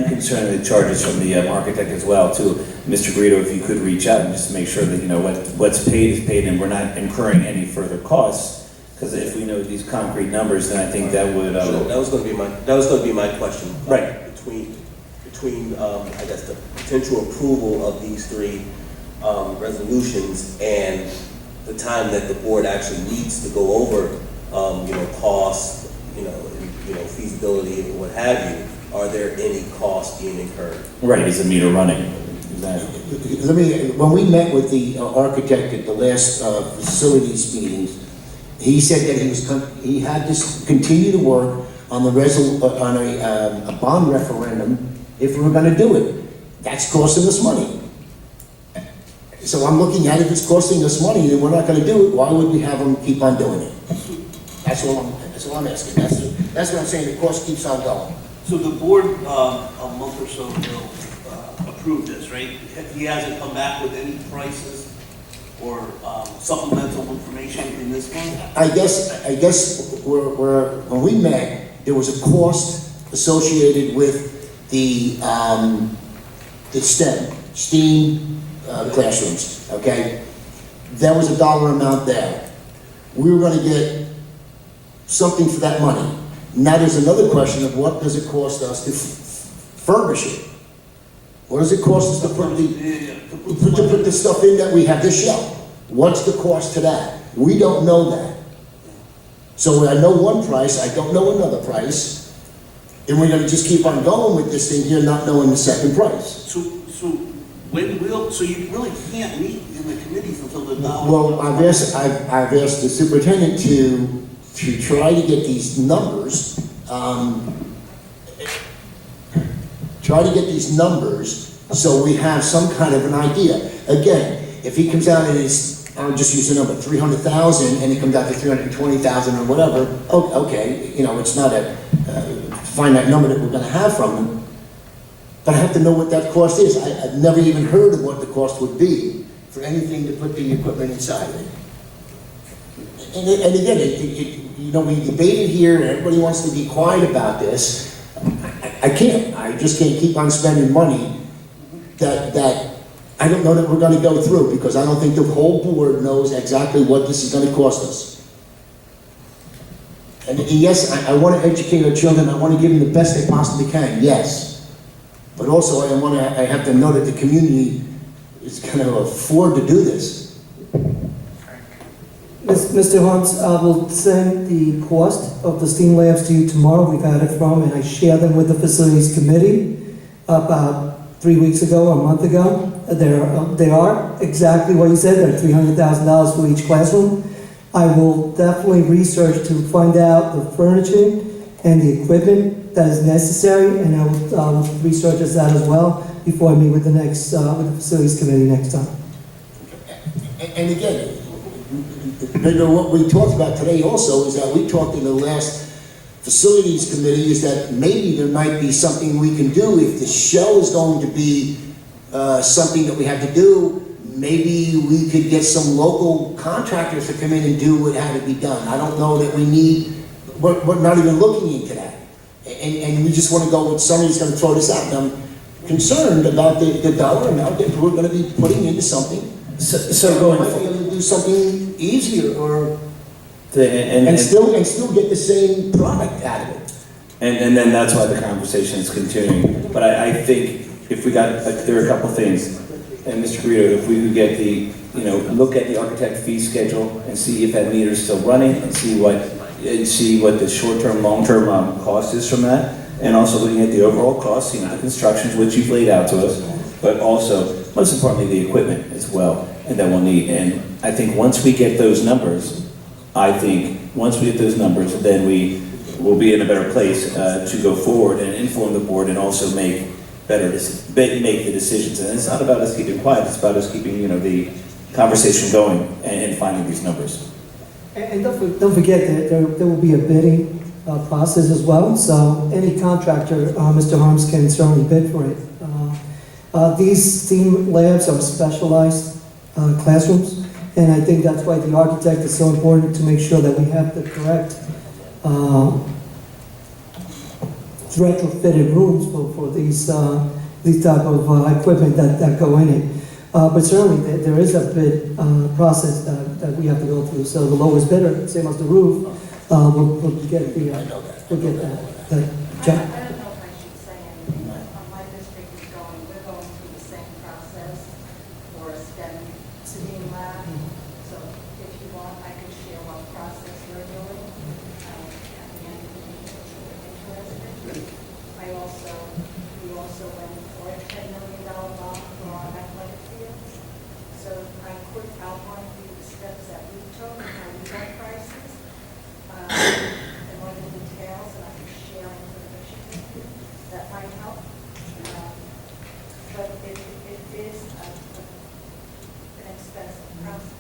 Speaker 1: concerning the charges from the architect as well, too. Mr. Guido, if you could reach out and just make sure that, you know, what's paid is paid and we're not incurring any further costs. Because if we know these concrete numbers, then I think that would,
Speaker 15: Sure, that was gonna be my question.
Speaker 1: Right.
Speaker 15: Between, I guess, the potential approval of these 3 resolutions and the time that the board actually needs to go over, you know, costs, you know, feasibility or what have you, are there any costs being incurred?
Speaker 1: right, is the meter running?
Speaker 6: When we met with the architect at the last facilities meetings, he said that he had to continue to work on a bond referendum if we were gonna do it. That's costing us money. So I'm looking at it, if it's costing us money, then we're not gonna do it, why would we have them keep on doing it? That's all I'm asking, that's what I'm saying, the cost keeps on going.
Speaker 10: So the board, a month or so ago, approved this, right? He hasn't come back with any prices or supplemental information in this one?
Speaker 6: I guess when we met, there was a cost associated with the STEAM classrooms, okay? There was a dollar amount there. We were gonna get something for that money. Now there's another question of what does it cost us to furbish it? What does it cost us to put the stuff in that we have this shelf? What's the cost to that? We don't know that. So I know one price, I don't know another price, and we're gonna just keep on going with this thing here, not knowing the second price.
Speaker 10: So you really can't meet in the committees until the dollar.
Speaker 6: Well, I've asked the superintendent to try to get these numbers, so we have some kind of an idea. Again, if he comes out and is, I'll just use the number, 300,000, and he comes out to 320,000 or whatever, okay, you know, it's not a finite number that we're gonna have from him. But I have to know what that cost is. I've never even heard of what the cost would be for anything to put the equipment inside of it. And again, you know, we debated here, and everybody wants to be quiet about this. I can't. I just can't keep on spending money that I don't know that we're going to go through, because I don't think the whole board knows exactly what this is going to cost us. And yes, I want to educate our children. I want to give them the best they possibly can. Yes. But also, I have to know that the community is going to afford to do this.
Speaker 4: Mr. Holmes, I will send the cost of the STEAM labs to you tomorrow. We've had it from, and I share them with the facilities committee about 3 weeks ago or a month ago. They are exactly what you said. They're $300,000 for each classroom. I will definitely research to find out the furniture and the equipment that is necessary, and I will research that as well before I meet with the facilities committee next time.
Speaker 6: And again, what we talked about today also is that we talked in the last facilities committee is that maybe there might be something we can do if the shell is going to be something that we have to do. Maybe we could get some local contractors to come in and do what had to be done. I don't know that we need, we're not even looking into that. And we just want to go with somebody's going to throw this out. And I'm concerned about the dollar amount that we're going to be putting into something.
Speaker 1: So going
Speaker 6: forward, we might be able to do something easier or
Speaker 1: and
Speaker 6: still get the same product out of it.
Speaker 1: And then that's why the conversation is continuing. But I think if we got, there are a couple things. And Mr. Guido, if we could get look at the architect fee schedule and see if that meter is still running and see what the short-term, long-term cost is from that. And also looking at the overall cost, the constructions, which you've laid out to us, but also, most importantly, the equipment as well, and that we'll need. And I think once we get those numbers, then we will be in a better place to go forward and inform the board and also make the decisions. And it's not about us keeping quiet, it's about us keeping, the conversation going and finding these numbers.
Speaker 4: And don't forget that there will be a bidding process as well. So any contractor, Mr. Harms, can certainly bid for it. These STEAM labs are specialized classrooms, and I think that's why the architect is so important to make sure that we have the correct retrofitted rooms for these type of equipment that go in it. But certainly, there is a bid process that we have to go through. So the lowest bidder, same as the roof, will get the, will get that job.
Speaker 16: I don't know if I should say anything, but my district is we're going through the same process for a STEM sitting lab. So if you want, I can share what process we're doing at the end of the meeting if you're interested. We also went for a $10 million bond for our athletic fields. So I could outline for you the steps that we took and how we got prices. And what the details, and I can share information with you that might help. But it is an expensive process.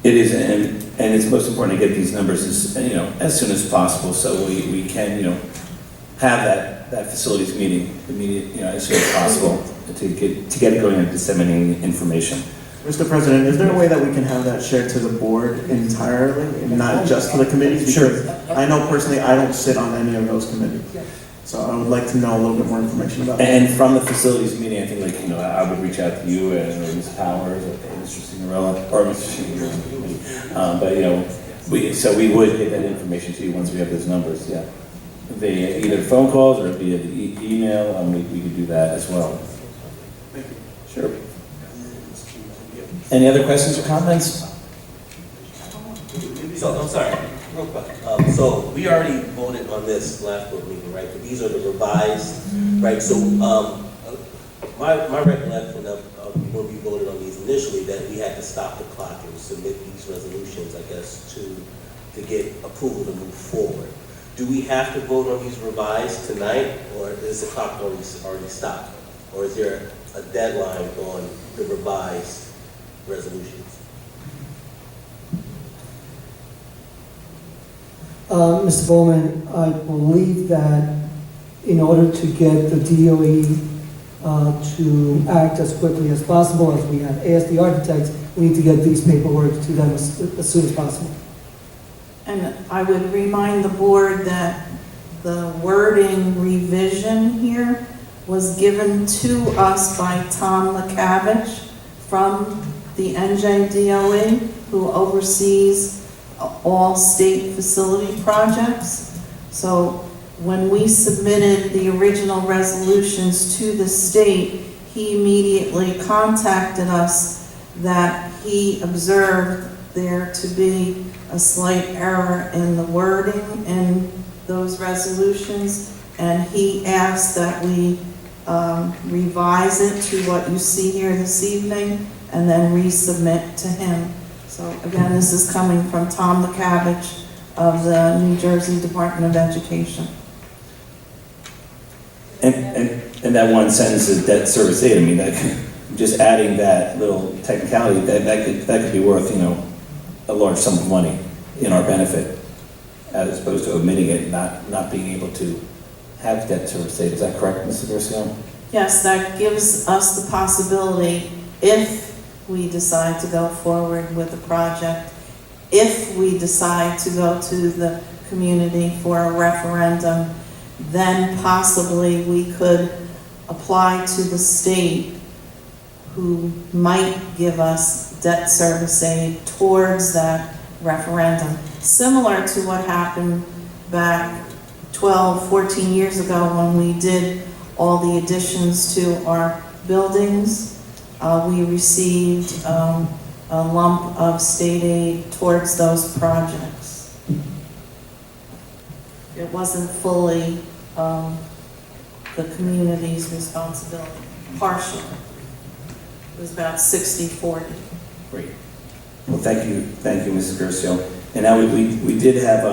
Speaker 1: It is, and it's most important to get these numbers as soon as possible, so we can, have that facilities meeting immediate, as soon as possible to get it going and disseminating information.
Speaker 13: Mr. President, is there a way that we can have that shared to the board entirely, and not just to the committees?
Speaker 1: Sure.
Speaker 13: Because I know personally, I don't sit on any of those committees. So I would like to know a little bit more information about that.
Speaker 1: And from the facilities meeting, I think I would reach out to you or Ms. Powers or Mr. Signorella or Mr. Signorella. But we would get that information to you once we have those numbers, yeah. Via either phone calls or via the email, we could do that as well.
Speaker 2: Thank you.
Speaker 1: Sure. Any other questions or comments?
Speaker 15: So, I'm sorry, real quick. So we already voted on this last board meeting, right? But these are the revised, right? So my recollection of when we voted on these initially, that we had to stop the clock and submit these resolutions, I guess, to get approval to move forward. Do we have to vote on these revised tonight, or is the clock already stopped? Or is there a deadline on the revised resolutions?
Speaker 4: Mr. Bowman, I believe that in order to get the DOE to act as quickly as possible, as we have asked the architects, we need to get these paperwork to them as soon as possible.
Speaker 8: And I would remind the board that the wording revision here was given to us by Tom LaCavage from the NJDOE, who oversees all state facility projects. So when we submitted the original resolutions to the state, he immediately contacted us that he observed there to be a slight error in the wording in those resolutions, and he asked that we revise it to what you see here this evening and then resubmit to him. So again, this is coming from Tom LaCavage of the New Jersey Department of Education.
Speaker 1: And that one sentence is debt service aid. I mean, just adding that little technicality, that could be worth, a large sum of money in our benefit, as opposed to omitting it and not being able to have debt service aid. Is that correct, Mr. Garcia?
Speaker 8: Yes, that gives us the possibility, if we decide to go forward with the project, if we decide to go to the community for a referendum, then possibly we could apply to the state, who might give us debt service aid towards that referendum. Similar to what happened back 12, 14 years ago when we did all the additions to our buildings. We received a lump of state aid towards those projects. It wasn't fully the community's responsibility, partially. It was about 60-40.
Speaker 1: Great. Well, thank you, Mrs. Garcia. And now we did have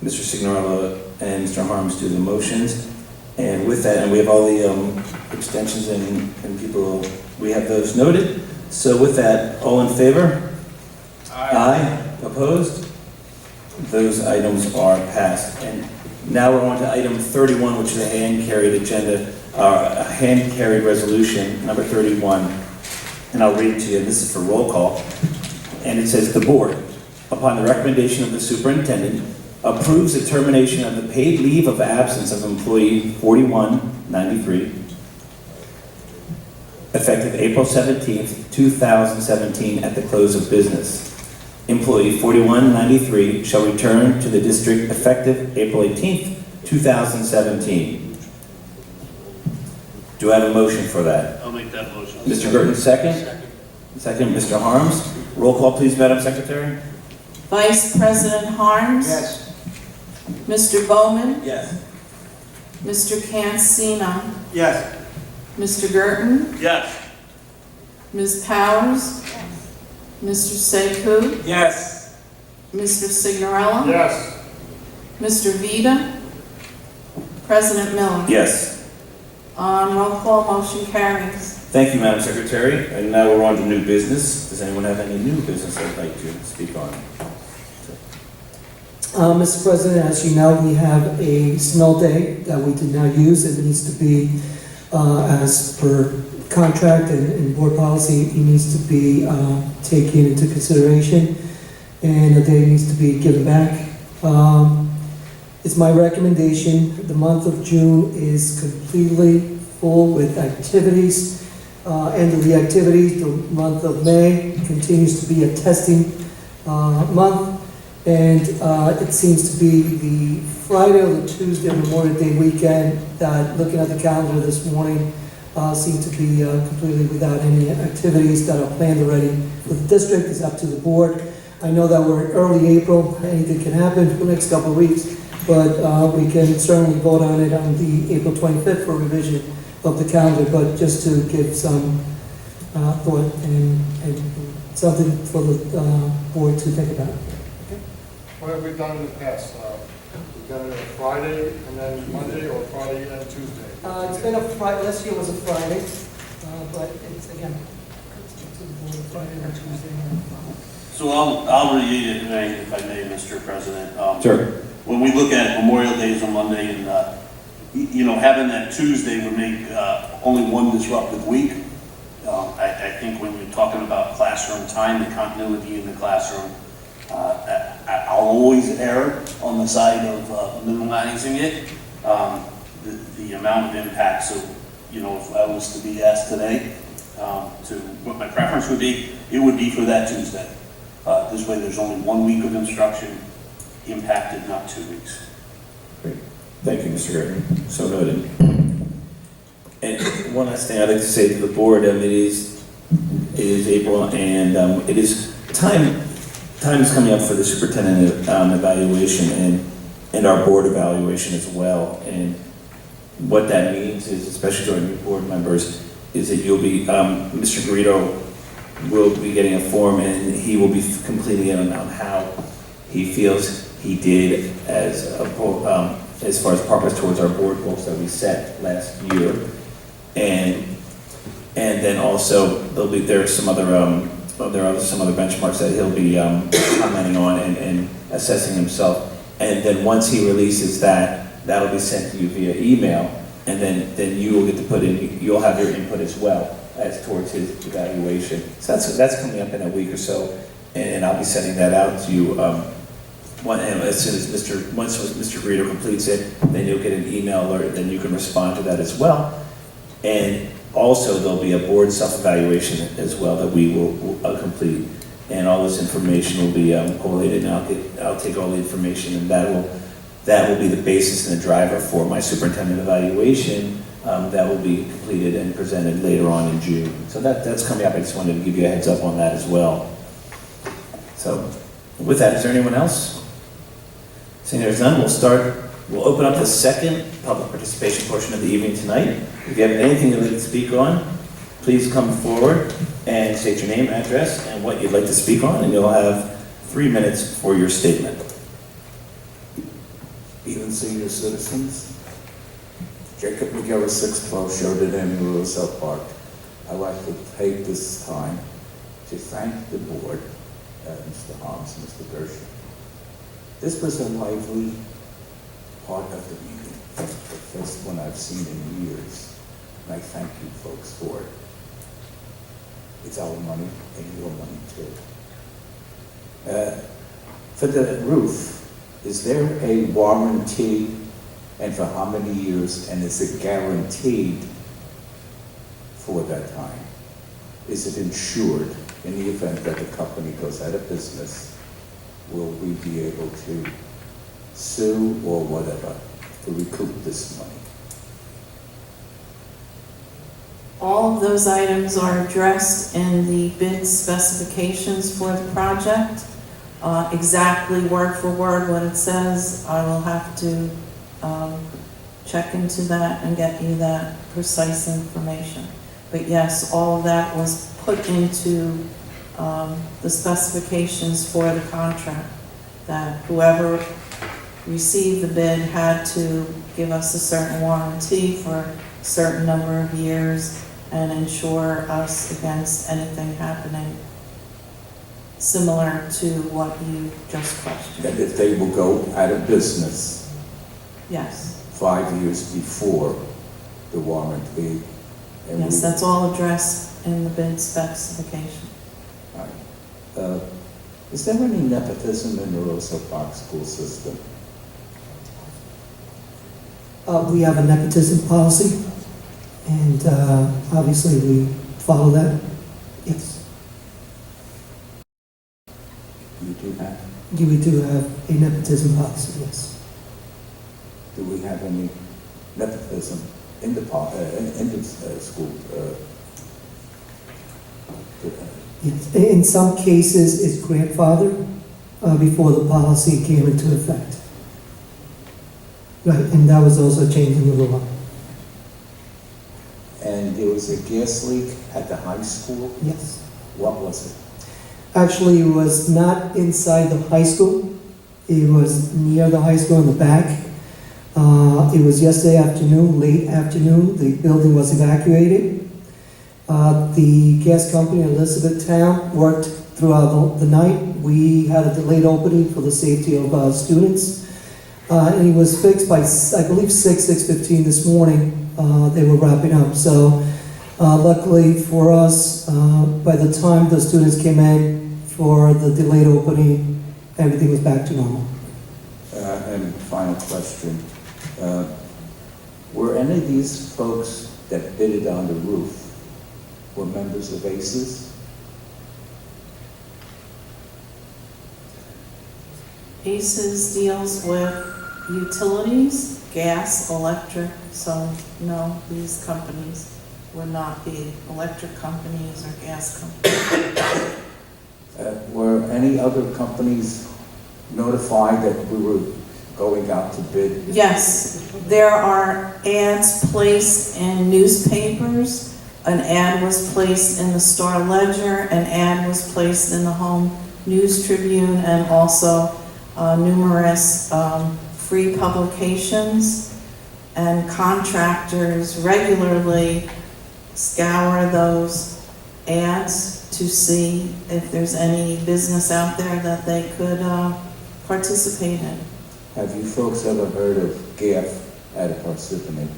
Speaker 1: Mr. Signorella and Mr. Harms do the motions. And with that, and we have all the extensions and people, we have those noted. So with that, all in favor? Aye. Opposed? Those items are passed. And now we're on to item 31, which is a hand-carried agenda a hand-carried resolution, number 31, and I'll read it to you, this is for roll call. And it says, "The board, upon the recommendation of the superintendent, approves the termination of the paid leave of absence of employee 4193, effective April 17th, 2017, at the close of business. Employee 4193 shall return to the district effective April 18th, 2017. Do I have a motion for that?
Speaker 10: I'll make that motion.
Speaker 1: Mr. Burton, second? Second, Mr. Harms. Roll call, please, Madam Secretary.
Speaker 8: Vice President Harms.
Speaker 6: Yes.
Speaker 8: Mr. Bowman.
Speaker 15: Yes.
Speaker 8: Mr. Cancino.
Speaker 10: Yes.
Speaker 8: Mr. Girton.
Speaker 10: Yes.
Speaker 8: Ms. Powers. Mr. Sekou.
Speaker 2: Yes.
Speaker 8: Mr. Signorella.
Speaker 12: Yes.
Speaker 8: Mr. Vida. President Miller.
Speaker 1: Yes.
Speaker 8: On roll call, motion carries.
Speaker 1: Thank you, Madam Secretary. And now we're on to new business. Does anyone have any new business they'd like to speak on?
Speaker 4: Mr. President, as you know, we have a snow day that we did not use. It needs to be, as per contract and board policy, it needs to be taken into consideration, and the day needs to be given back. It's my recommendation, the month of June is completely full with activities. End of the activities, the month of May continues to be a testing month. And it seems to be the Friday or the Tuesday Memorial Day weekend that, looking at the calendar this morning, seem to be completely without any activities that are planned already for the district. It's up to the board. I know that we're in early April, anything can happen for the next couple of weeks, but we can certainly vote on it on the April 25th for revision of the calendar, but just to give some thought and something for the board to think about.
Speaker 12: What have we done in the past? We've done it on Friday and then Monday, or Friday and Tuesday?
Speaker 4: It's been a Friday, last year was a Friday, but it's, again, it's to the board, Friday or Tuesday.
Speaker 10: So I'll reiterate, if I may, Mr. President.
Speaker 1: Sure.
Speaker 10: When we look at Memorial Day is on Monday, and, you know, having that Tuesday would make only one disruptive week. I think when you're talking about classroom time, the continuity in the classroom, I'll always err on the side of minimizing it, the amount of impact. So, you know, if I was to be asked today to what my preference would be, it would be for that Tuesday. This way there's only 1 week of instruction impacted, not 2 weeks.
Speaker 1: Great. Thank you, Mr. Gurton. So noted. And one last thing I'd like to say to the board, it is April, and it is time is coming up for the superintendent evaluation and our board evaluation as well. And what that means is, especially to our new board members, is that you'll be, Mr. Garrido will be getting a form, and he will be completing it on how he feels he did as far as progress towards our board goals that we set last year. And then also there are some other benchmarks that he'll be commenting on and assessing himself. And then once he releases that, that'll be sent to you via email, and then you will get to put in, you'll have your input as well as towards his evaluation. So that's coming up in a week or so, and I'll be sending that out to you. As soon as once Mr. Greeter completes it, then you'll get an email alert, then you can respond to that as well. And also, there'll be a board self-evaluation as well that we will complete, and all this information will be collated. And I'll take all the information, and that will be the basis and the driver for my superintendent evaluation that will be completed and presented later on in June. So that's coming up. I just wanted to give you a heads up on that as well. So, with that, is there anyone else? Seeing there's none, we'll open up the second public participation portion of the evening tonight. If you have anything you'd like to speak on, please come forward and state your name, address, and what you'd like to speak on, and you'll have 3 minutes for your statement.
Speaker 3: Even senior citizens, Jacob McGillis, 612 Sheridan Avenue, Roselle Park. I'd like to take this time to thank the board, Mr. Harms, Mr. Gershon. This was a lively part of the meeting, the first one I've seen in years. and I thank you folks for it. It's our money and your money too. For the roof, is there a warranty, and for how many years, and is it guaranteed for that time? Is it insured in the event that the company goes out of business? Will we be able to sue or whatever to recoup this money?
Speaker 8: All of those items are addressed in the bid specifications for the project. Exactly word for word what it says, I will have to check into that and get you that precise information. But yes, all of that was put into the specifications for the contract, that whoever received the bid had to give us a certain warranty for a certain number of years and insure us against anything happening similar to what you just questioned.
Speaker 3: That if they will go out of business
Speaker 8: Yes,
Speaker 3: 5 years before the warranty. and
Speaker 8: yes,
Speaker 3: we-
Speaker 8: that's all addressed in the bid specification.
Speaker 3: Is there any nepotism in the Rosa Park school system?
Speaker 4: We have a nepotism policy, and obviously we follow that. Yes,
Speaker 3: You do have?
Speaker 4: we do have a nepotism policy, yes.
Speaker 3: Do we have any nepotism in the school?
Speaker 4: Yes. In some cases, it's grandfathered before the policy came into effect. Right, and that was also changed in the law.
Speaker 3: And there was a gas leak at the high school?
Speaker 4: Yes.
Speaker 3: What was it?
Speaker 4: Actually, it was not inside the high school. It was near the high school in the back. It was yesterday afternoon, late afternoon. The building was evacuated. The gas company, Elizabethtown, worked throughout the night. We had a delayed opening for the safety of students. And it was fixed by, I believe, 6:15 this morning. They were wrapping up. So luckily for us, by the time the students came in for the delayed opening, everything was back to normal.
Speaker 3: And final question. Were any of these folks that bidded on the roof were members of ACES?
Speaker 8: ACES deals with utilities, gas, electric, so no, these companies would not be electric companies or gas companies.
Speaker 3: Were any other companies notified that we were going out to bid?
Speaker 8: Yes, there are ads placed in newspapers. An ad was placed in the Star Ledger, an ad was placed in the Home News Tribune, and also numerous free publications, and contractors regularly scour those ads to see if there's any business out there that they could participate in.
Speaker 3: Have you folks ever heard of GAF at Parsippany?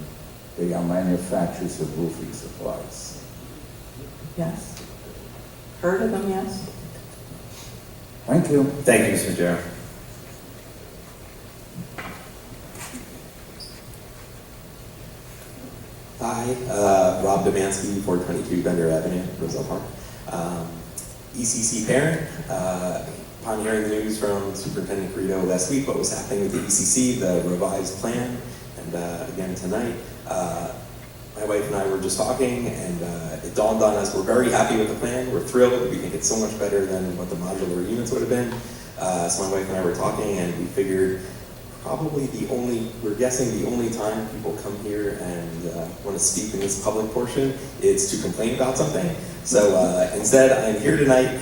Speaker 3: They are manufacturers of roofing supplies.
Speaker 8: Yes. Heard of them, yes?
Speaker 3: Thank you.
Speaker 1: Thank you, Mr. Jarrett.
Speaker 17: Hi, Rob Demansky, 422 Bender Avenue, Roselle Park. ECC parent. Upon hearing the news from Superintendent Garrido last week, what was happening with the ECC, the revised plan, and again tonight, my wife and I were just talking, and it dawned on us we're very happy with the plan. We're thrilled. We think it's so much better than what the modular units would have been. So my wife and I were talking, and we figured probably we're guessing the only time people come here and want to speak in this public portion is to complain about something. So instead, I'm here tonight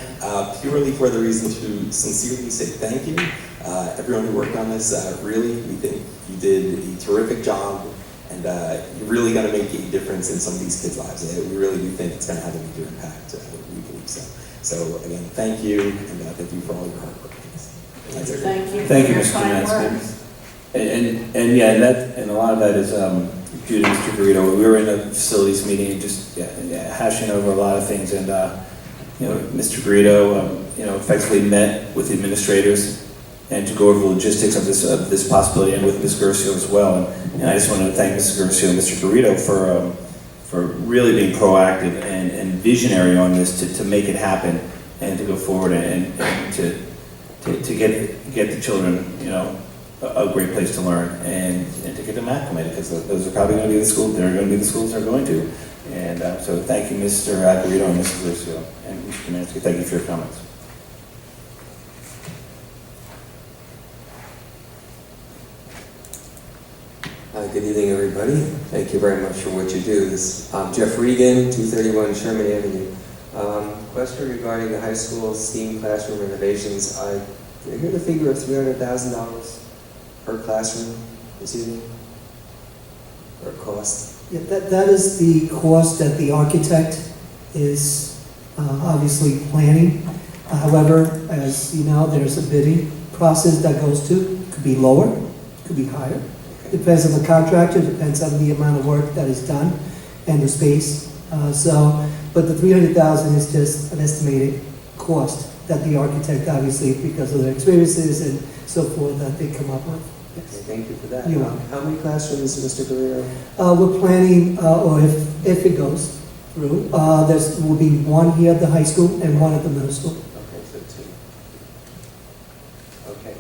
Speaker 17: purely for the reason to sincerely say thank you. Everyone who worked on this, really, we think you did a terrific job, and you're really going to make a difference in some of these kids' lives. We really do think it's going to have a major impact, we believe so. So again, thank you, and thank you for all your hard work.
Speaker 8: Thank you.
Speaker 1: Thank you,
Speaker 8: for your
Speaker 1: Mr.
Speaker 8: kind
Speaker 1: Demansky.
Speaker 8: words.
Speaker 1: And yeah, and a lot of that is due to Mr. Garrido. We were in a facilities meeting and just hashing over a lot of things, and Mr. Garrido, effectively met with the administrators and to go over the logistics of this possibility, and with Ms. Gercio as well. And I just want to thank Mrs. Gercio and Mr. Garrido for really being proactive and visionary on this to make it happen and to go forward and to get the children, a great place to learn and to get them acclimated, because those are probably going to be the schools. They're going to be the schools they're going to. And so thank you, Mr. Garrido and Mrs. Gercio, and Mr. Kaminsky. Thank you for your comments.
Speaker 18: Good evening, everybody. Thank you very much for what you do. I'm Jeff Regan, 231 Sherman Avenue. Question regarding the high school STEAM classroom renovations. Did I hear the figure of $300,000 per classroom this evening? Or cost?
Speaker 4: Yeah, that is the cost that the architect is obviously planning. However, as you know, there's a bidding process that goes to. It could be lower, it could be higher. Depends on the contractor, depends on the amount of work that is done and the space. But the $300,000 is just an estimated cost that the architect, obviously, because of their experiences and so forth, that they come up with. Yes.
Speaker 18: Okay, thank you for that.
Speaker 4: You're welcome.
Speaker 18: How many classrooms, Mr. Guerrero?
Speaker 4: We're planning, or if it goes through, there will be one here at the high school and one at the middle school.
Speaker 18: Okay, so 2. Okay.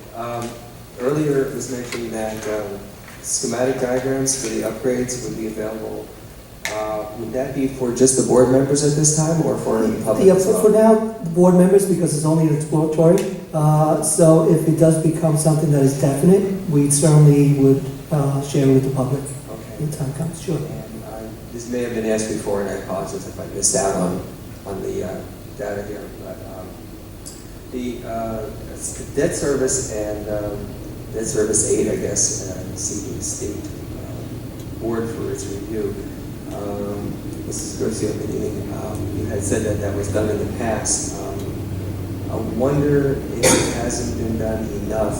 Speaker 18: Earlier it was mentioned that schematic diagrams for the upgrades would be available. Would that be for just the board members at this time, or for the public as well?
Speaker 4: For now, the board members, because it's only an exploratory. So if it does become something that is definite, we certainly would share with the public when the time comes. Sure.
Speaker 18: And this may have been asked before, and I apologize if I missed out on the data here. But the debt service and debt service aid, I guess, see the state board for its review. Mrs. Garcia, you had said that that was done in the past. I wonder if it hasn't been done enough.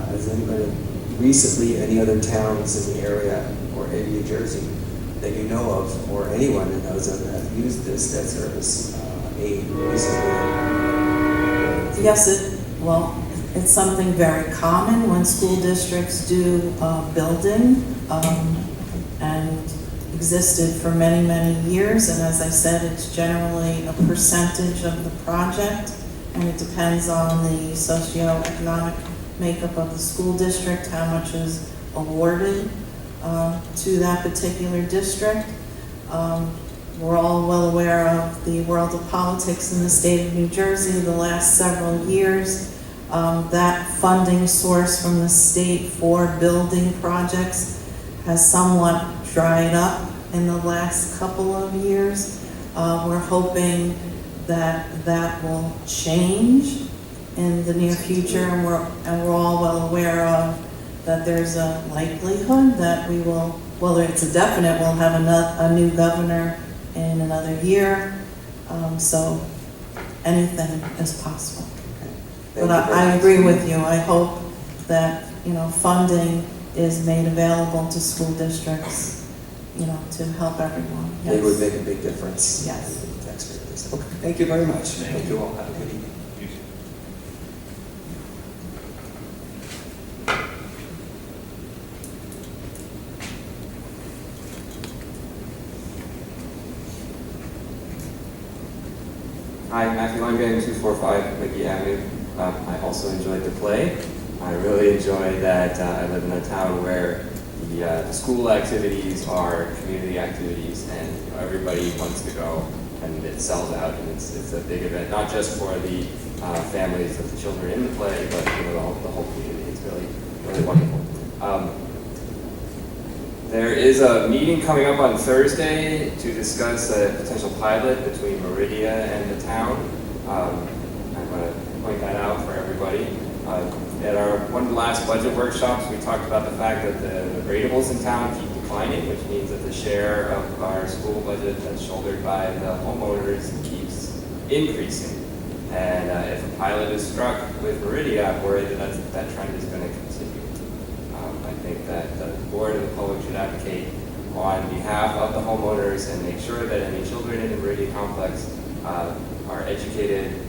Speaker 18: Has anybody recently, any other towns in the area or in New Jersey that you know of, or anyone that knows of, that have used this debt service aid recently?
Speaker 8: Yes, it's something very common when school districts do building, and existed for many, many years. And as I said, it's generally a percentage of the project, and it depends on the socioeconomic makeup of the school district, how much is awarded to that particular district. We're all well aware of the world of politics in the state of New Jersey the last several years. That funding source from the state for building projects has somewhat dried up in the last couple of years. We're hoping that that will change in the near future, and we're all well aware of that there's a likelihood that we will, whether it's a definite, we'll have a new governor in another year. So anything is possible. But I agree with you. I hope that, funding is made available to school districts, to help everyone. Yes.
Speaker 18: It would make a big difference.
Speaker 8: Yes.
Speaker 18: In the taxpayers. Okay. Thank you very much. Thank you all. Have a good evening.
Speaker 7: Hi, Matthew Lundgren, 245 McGee Avenue. I also enjoyed the play. I really enjoyed that I live in a town where the school activities are community activities, and everybody wants to go, and it sells out, and it's a big event, not just for the families of the children in the play, but the whole community. It's really, really wonderful. There is a meeting coming up on Thursday to discuss a potential pilot between Meridia and the town. I'm going to point that out for everybody. At one of the last budget workshops, we talked about the fact that the ratables in town keep declining, which means that the share of our school budget that's shouldered by the homeowners keeps increasing. And if a pilot is struck with Meridia, I'm worried that that trend is going to continue. I think that the board and the public should advocate on behalf of the homeowners and make sure that any children in the Meridian complex are educated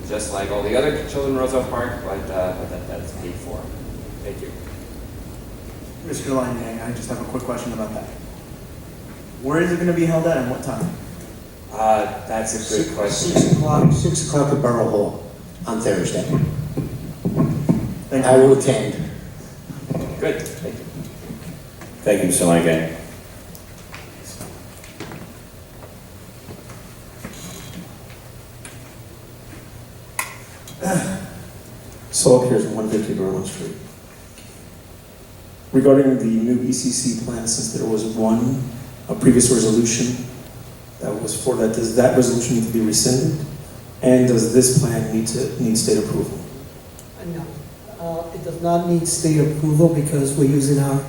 Speaker 7: just like all the other children in Roosevelt Park, but that's paid for. Thank you.
Speaker 13: Mr. Langang, I just have a quick question about that. Where is it going to be held at and what time?
Speaker 7: That's a good question.
Speaker 6: 6 o'clock at Borough Hall on Thursday.
Speaker 13: Thank
Speaker 6: I
Speaker 13: you.
Speaker 6: will attend.
Speaker 7: Good, thank you.
Speaker 1: Thank you, Mr. Lange.
Speaker 5: So up here is 150 Berlin Street. Regarding the new ECC plan, since there was a previous resolution that was for that, does that resolution need to be rescinded? And does this plan need state approval?
Speaker 4: No, it does not need state approval because we're using our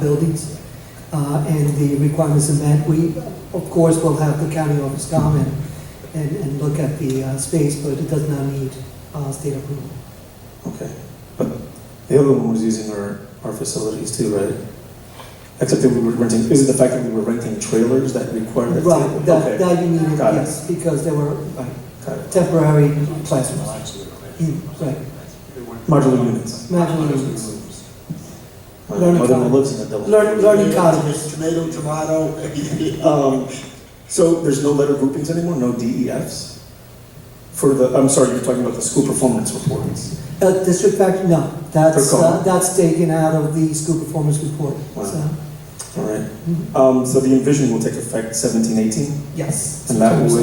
Speaker 4: buildings, and the requirements are met. We, of course, will have the county office come and look at the space, but it does not need state approval.
Speaker 5: Okay, but the other one was using our facilities too, right? Except that we were renting, is it the fact that we were renting trailers that required that?
Speaker 4: Right,
Speaker 5: Okay.
Speaker 4: that you needed,
Speaker 5: Got it.
Speaker 4: yes, because there were
Speaker 5: Got it.
Speaker 4: temporary classrooms. Right,
Speaker 5: Modular units.
Speaker 4: modular units.
Speaker 5: My
Speaker 4: Learning
Speaker 5: mother-in-law
Speaker 4: cottages.
Speaker 5: lives in a double.
Speaker 4: Learning cottages.
Speaker 6: Tomato.
Speaker 5: So there's no letter groupings anymore, no DEFs? For the, I'm sorry, you're talking about the school performance reports.
Speaker 4: District factor, no,
Speaker 5: They're gone.
Speaker 4: that's taken out of the school performance report.
Speaker 5: Wow.
Speaker 4: So,
Speaker 5: All right. So the Envision will take effect 17-18?
Speaker 4: yes.
Speaker 5: And that was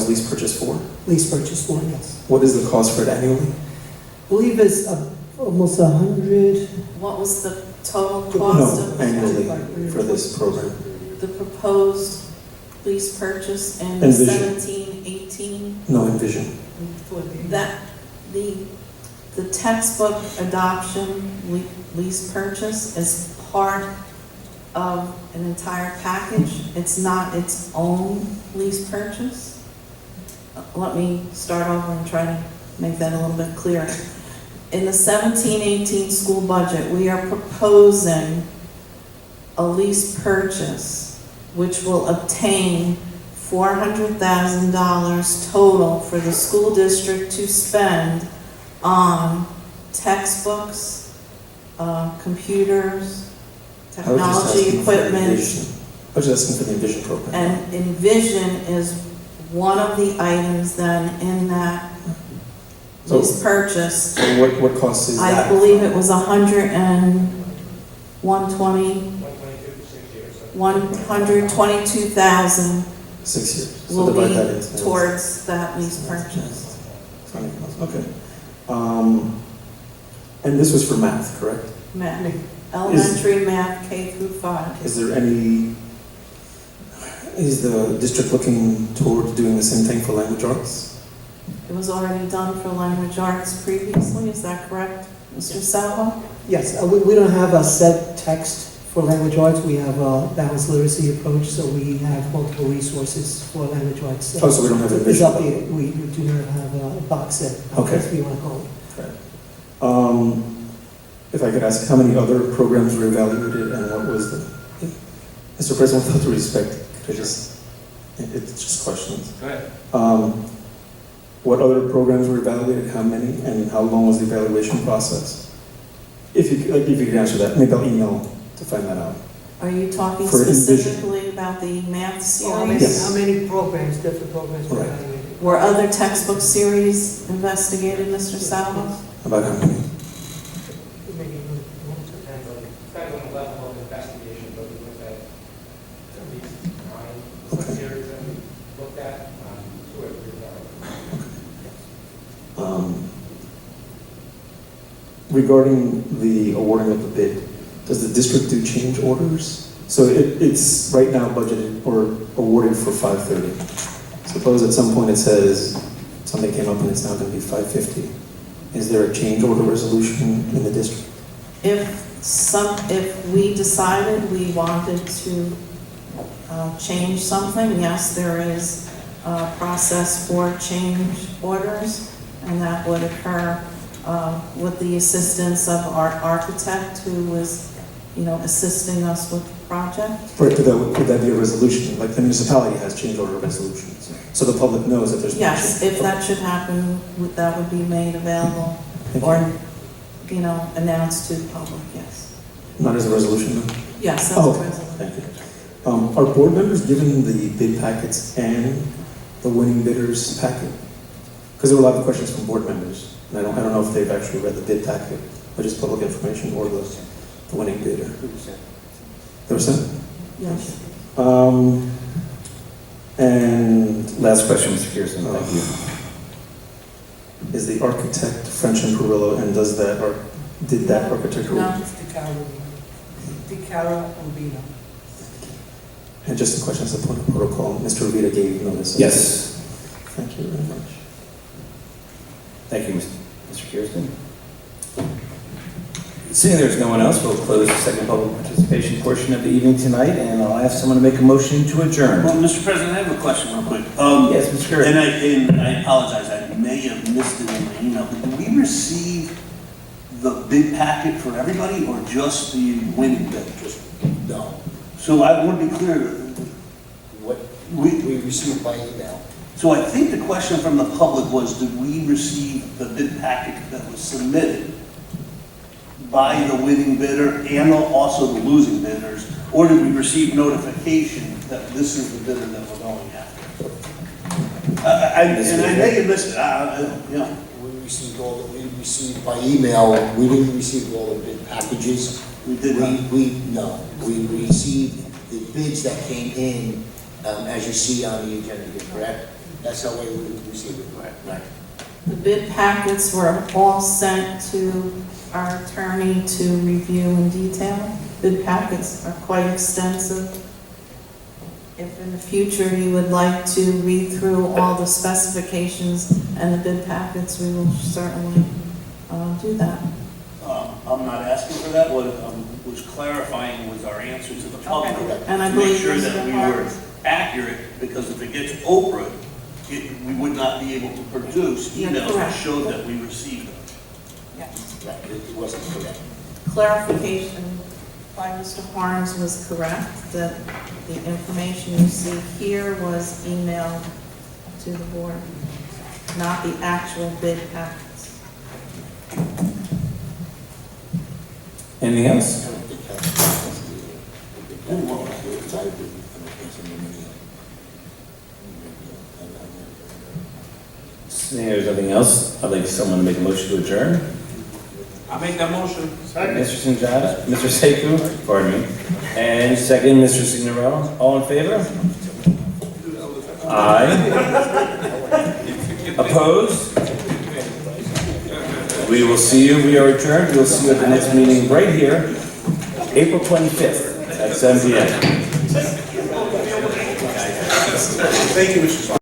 Speaker 5: lease purchase for?
Speaker 4: Lease purchase for, yes.
Speaker 5: What is the cost for it annually?
Speaker 4: I believe it's almost 100.
Speaker 8: What was the total cost
Speaker 5: No,
Speaker 8: of
Speaker 5: annually for this program.
Speaker 8: the proposed lease purchase in
Speaker 5: Envision.
Speaker 8: 17-18?
Speaker 5: No, Envision.
Speaker 8: That, the textbook adoption lease purchase is part of an entire package. It's not its own lease purchase. Let me start over and try to make that a little bit clearer. In the 17-18 school budget, we are proposing a lease purchase which will obtain $400,000 total for the school district to spend on textbooks, computers,
Speaker 5: I was just
Speaker 8: technology
Speaker 5: asking for
Speaker 8: equipment.
Speaker 5: Envision. I was just asking for the Envision program.
Speaker 8: And Envision is one of the items then in that
Speaker 5: So-
Speaker 8: lease purchase.
Speaker 5: So what cost is that?
Speaker 8: I believe it was 122,000
Speaker 5: 6 years. So
Speaker 8: will
Speaker 5: divide that
Speaker 8: be
Speaker 5: into-
Speaker 8: towards that lease purchase.
Speaker 5: Okay. And this was for math, correct?
Speaker 8: Math, elementary math, K through 5.
Speaker 5: Is the district looking toward doing the same thing for language arts?
Speaker 8: It was already done for language arts previously, is that correct, Mr. Salvo?
Speaker 4: Yes, we don't have a set text for language arts. We have a balanced literacy approach, so we have multiple resources for language arts.
Speaker 5: Oh, so we don't have a
Speaker 4: It's
Speaker 5: vision.
Speaker 4: updated. We do not have a box set,
Speaker 5: Okay.
Speaker 4: as we want to call it.
Speaker 5: If I could ask, how many other programs were evaluated and what was the, Mr. President, with all due respect, could I just, it's just questions.
Speaker 7: Go ahead.
Speaker 5: What other programs were evaluated, how many, and how long was the evaluation process? If you could answer that, maybe I'll email to find that out.
Speaker 8: Are you talking
Speaker 5: For Envision.
Speaker 8: specifically about the math series?
Speaker 5: Yes.
Speaker 4: How many programs, different programs were
Speaker 5: Right.
Speaker 4: evaluated?
Speaker 8: Were other textbook series investigated, Mr. Salvo?
Speaker 5: About how many?
Speaker 9: Depends on the level of investigation, but we looked at least 9 series that we looked at, 2 or 3
Speaker 5: Regarding the awarding of the bid, does the district do change orders? So it's right now budgeted or awarded for 530. Suppose at some point it says something came up and it's now going to be 550. Is there a change order resolution in the district?
Speaker 8: If we decided we wanted to change something, yes, there is a process for change orders, and that would occur with the assistance of our architect who was, assisting us with project.
Speaker 5: Right, could that be a resolution, like the municipality has change order resolutions, so the public knows that there's.
Speaker 8: Yes, if that should happen, that would be made available or, you know, announced to the public, yes.
Speaker 5: Not as a resolution, though?
Speaker 8: Yes, that's a resolution.
Speaker 5: Thank you. Are board members given the bid packets and the winning bidders packet? Because there were a lot of questions from board members, and I don't know if they've actually read the bid packet, or just public information, or the winning bidder. They were sent?
Speaker 8: Yes.
Speaker 1: And last question, Mr. Pearson, thank you.
Speaker 5: Is the architect French and Perillo, and did that architectural?
Speaker 8: No.
Speaker 4: DiCara Urbino.
Speaker 5: And just a question as a point of protocol, Mr. Rivita gave notice.
Speaker 1: Yes.
Speaker 5: Thank you very much.
Speaker 1: Thank you, Mr. Kirsten. Seeing there's no one else, we'll close the second public participation portion of the evening tonight, and I'll ask someone to make a motion to adjourn.
Speaker 10: Well, Mr. President, I have a question real quick.
Speaker 1: Yes, Mr. Kirsten.
Speaker 10: And I apologize, I may have missed it in the email, but did we receive the bid packet for everybody or just the winning bid?
Speaker 6: No.
Speaker 10: So I want to be clear,
Speaker 6: What we received by email.
Speaker 10: so I think the question from the public was, did we receive the bid packet that was submitted by the winning bidder and also the losing bidders? Or did we receive notification that this is the bidder that we're going after? And I may have missed it, you know.
Speaker 6: We received by email, we didn't receive all the bid packages.
Speaker 10: We did not.
Speaker 6: No, we received the bids that came in, as you see on the agenda here, correct? That's how we received it, right?
Speaker 8: The bid packets were all sent to our attorney to review in detail. Bid packets are quite extensive. If in the future you would like to read through all the specifications and the bid packets, we will certainly do that.
Speaker 10: I'm not asking for that, what I was clarifying was our answer to the public.
Speaker 8: Okay. And I
Speaker 10: To make
Speaker 8: believe
Speaker 10: sure
Speaker 8: Mr.
Speaker 10: that we were accurate, because if it gets Oprah, we would not be able to produce
Speaker 8: You're
Speaker 10: emails that
Speaker 8: correct.
Speaker 10: showed that we received them.
Speaker 8: Yes.
Speaker 6: Right, it wasn't correct.
Speaker 8: Clarification by Mr. Harms was correct, that the information you see here was emailed to the board, not the actual bid packets.
Speaker 1: Anything else?
Speaker 6: I don't think that's
Speaker 1: Seeing there's nothing else, I'd like someone to make a motion to adjourn.
Speaker 2: I make that motion.
Speaker 1: Mr. Sanjada, Mr. Sekou, pardon me, and second, Mr. Signorello. All in favor? Aye. Opposed? We will see you, we are adjourned, we'll see you at the next meeting right here, April 25th at 7 p.m.
Speaker 10: Thank you, Mr.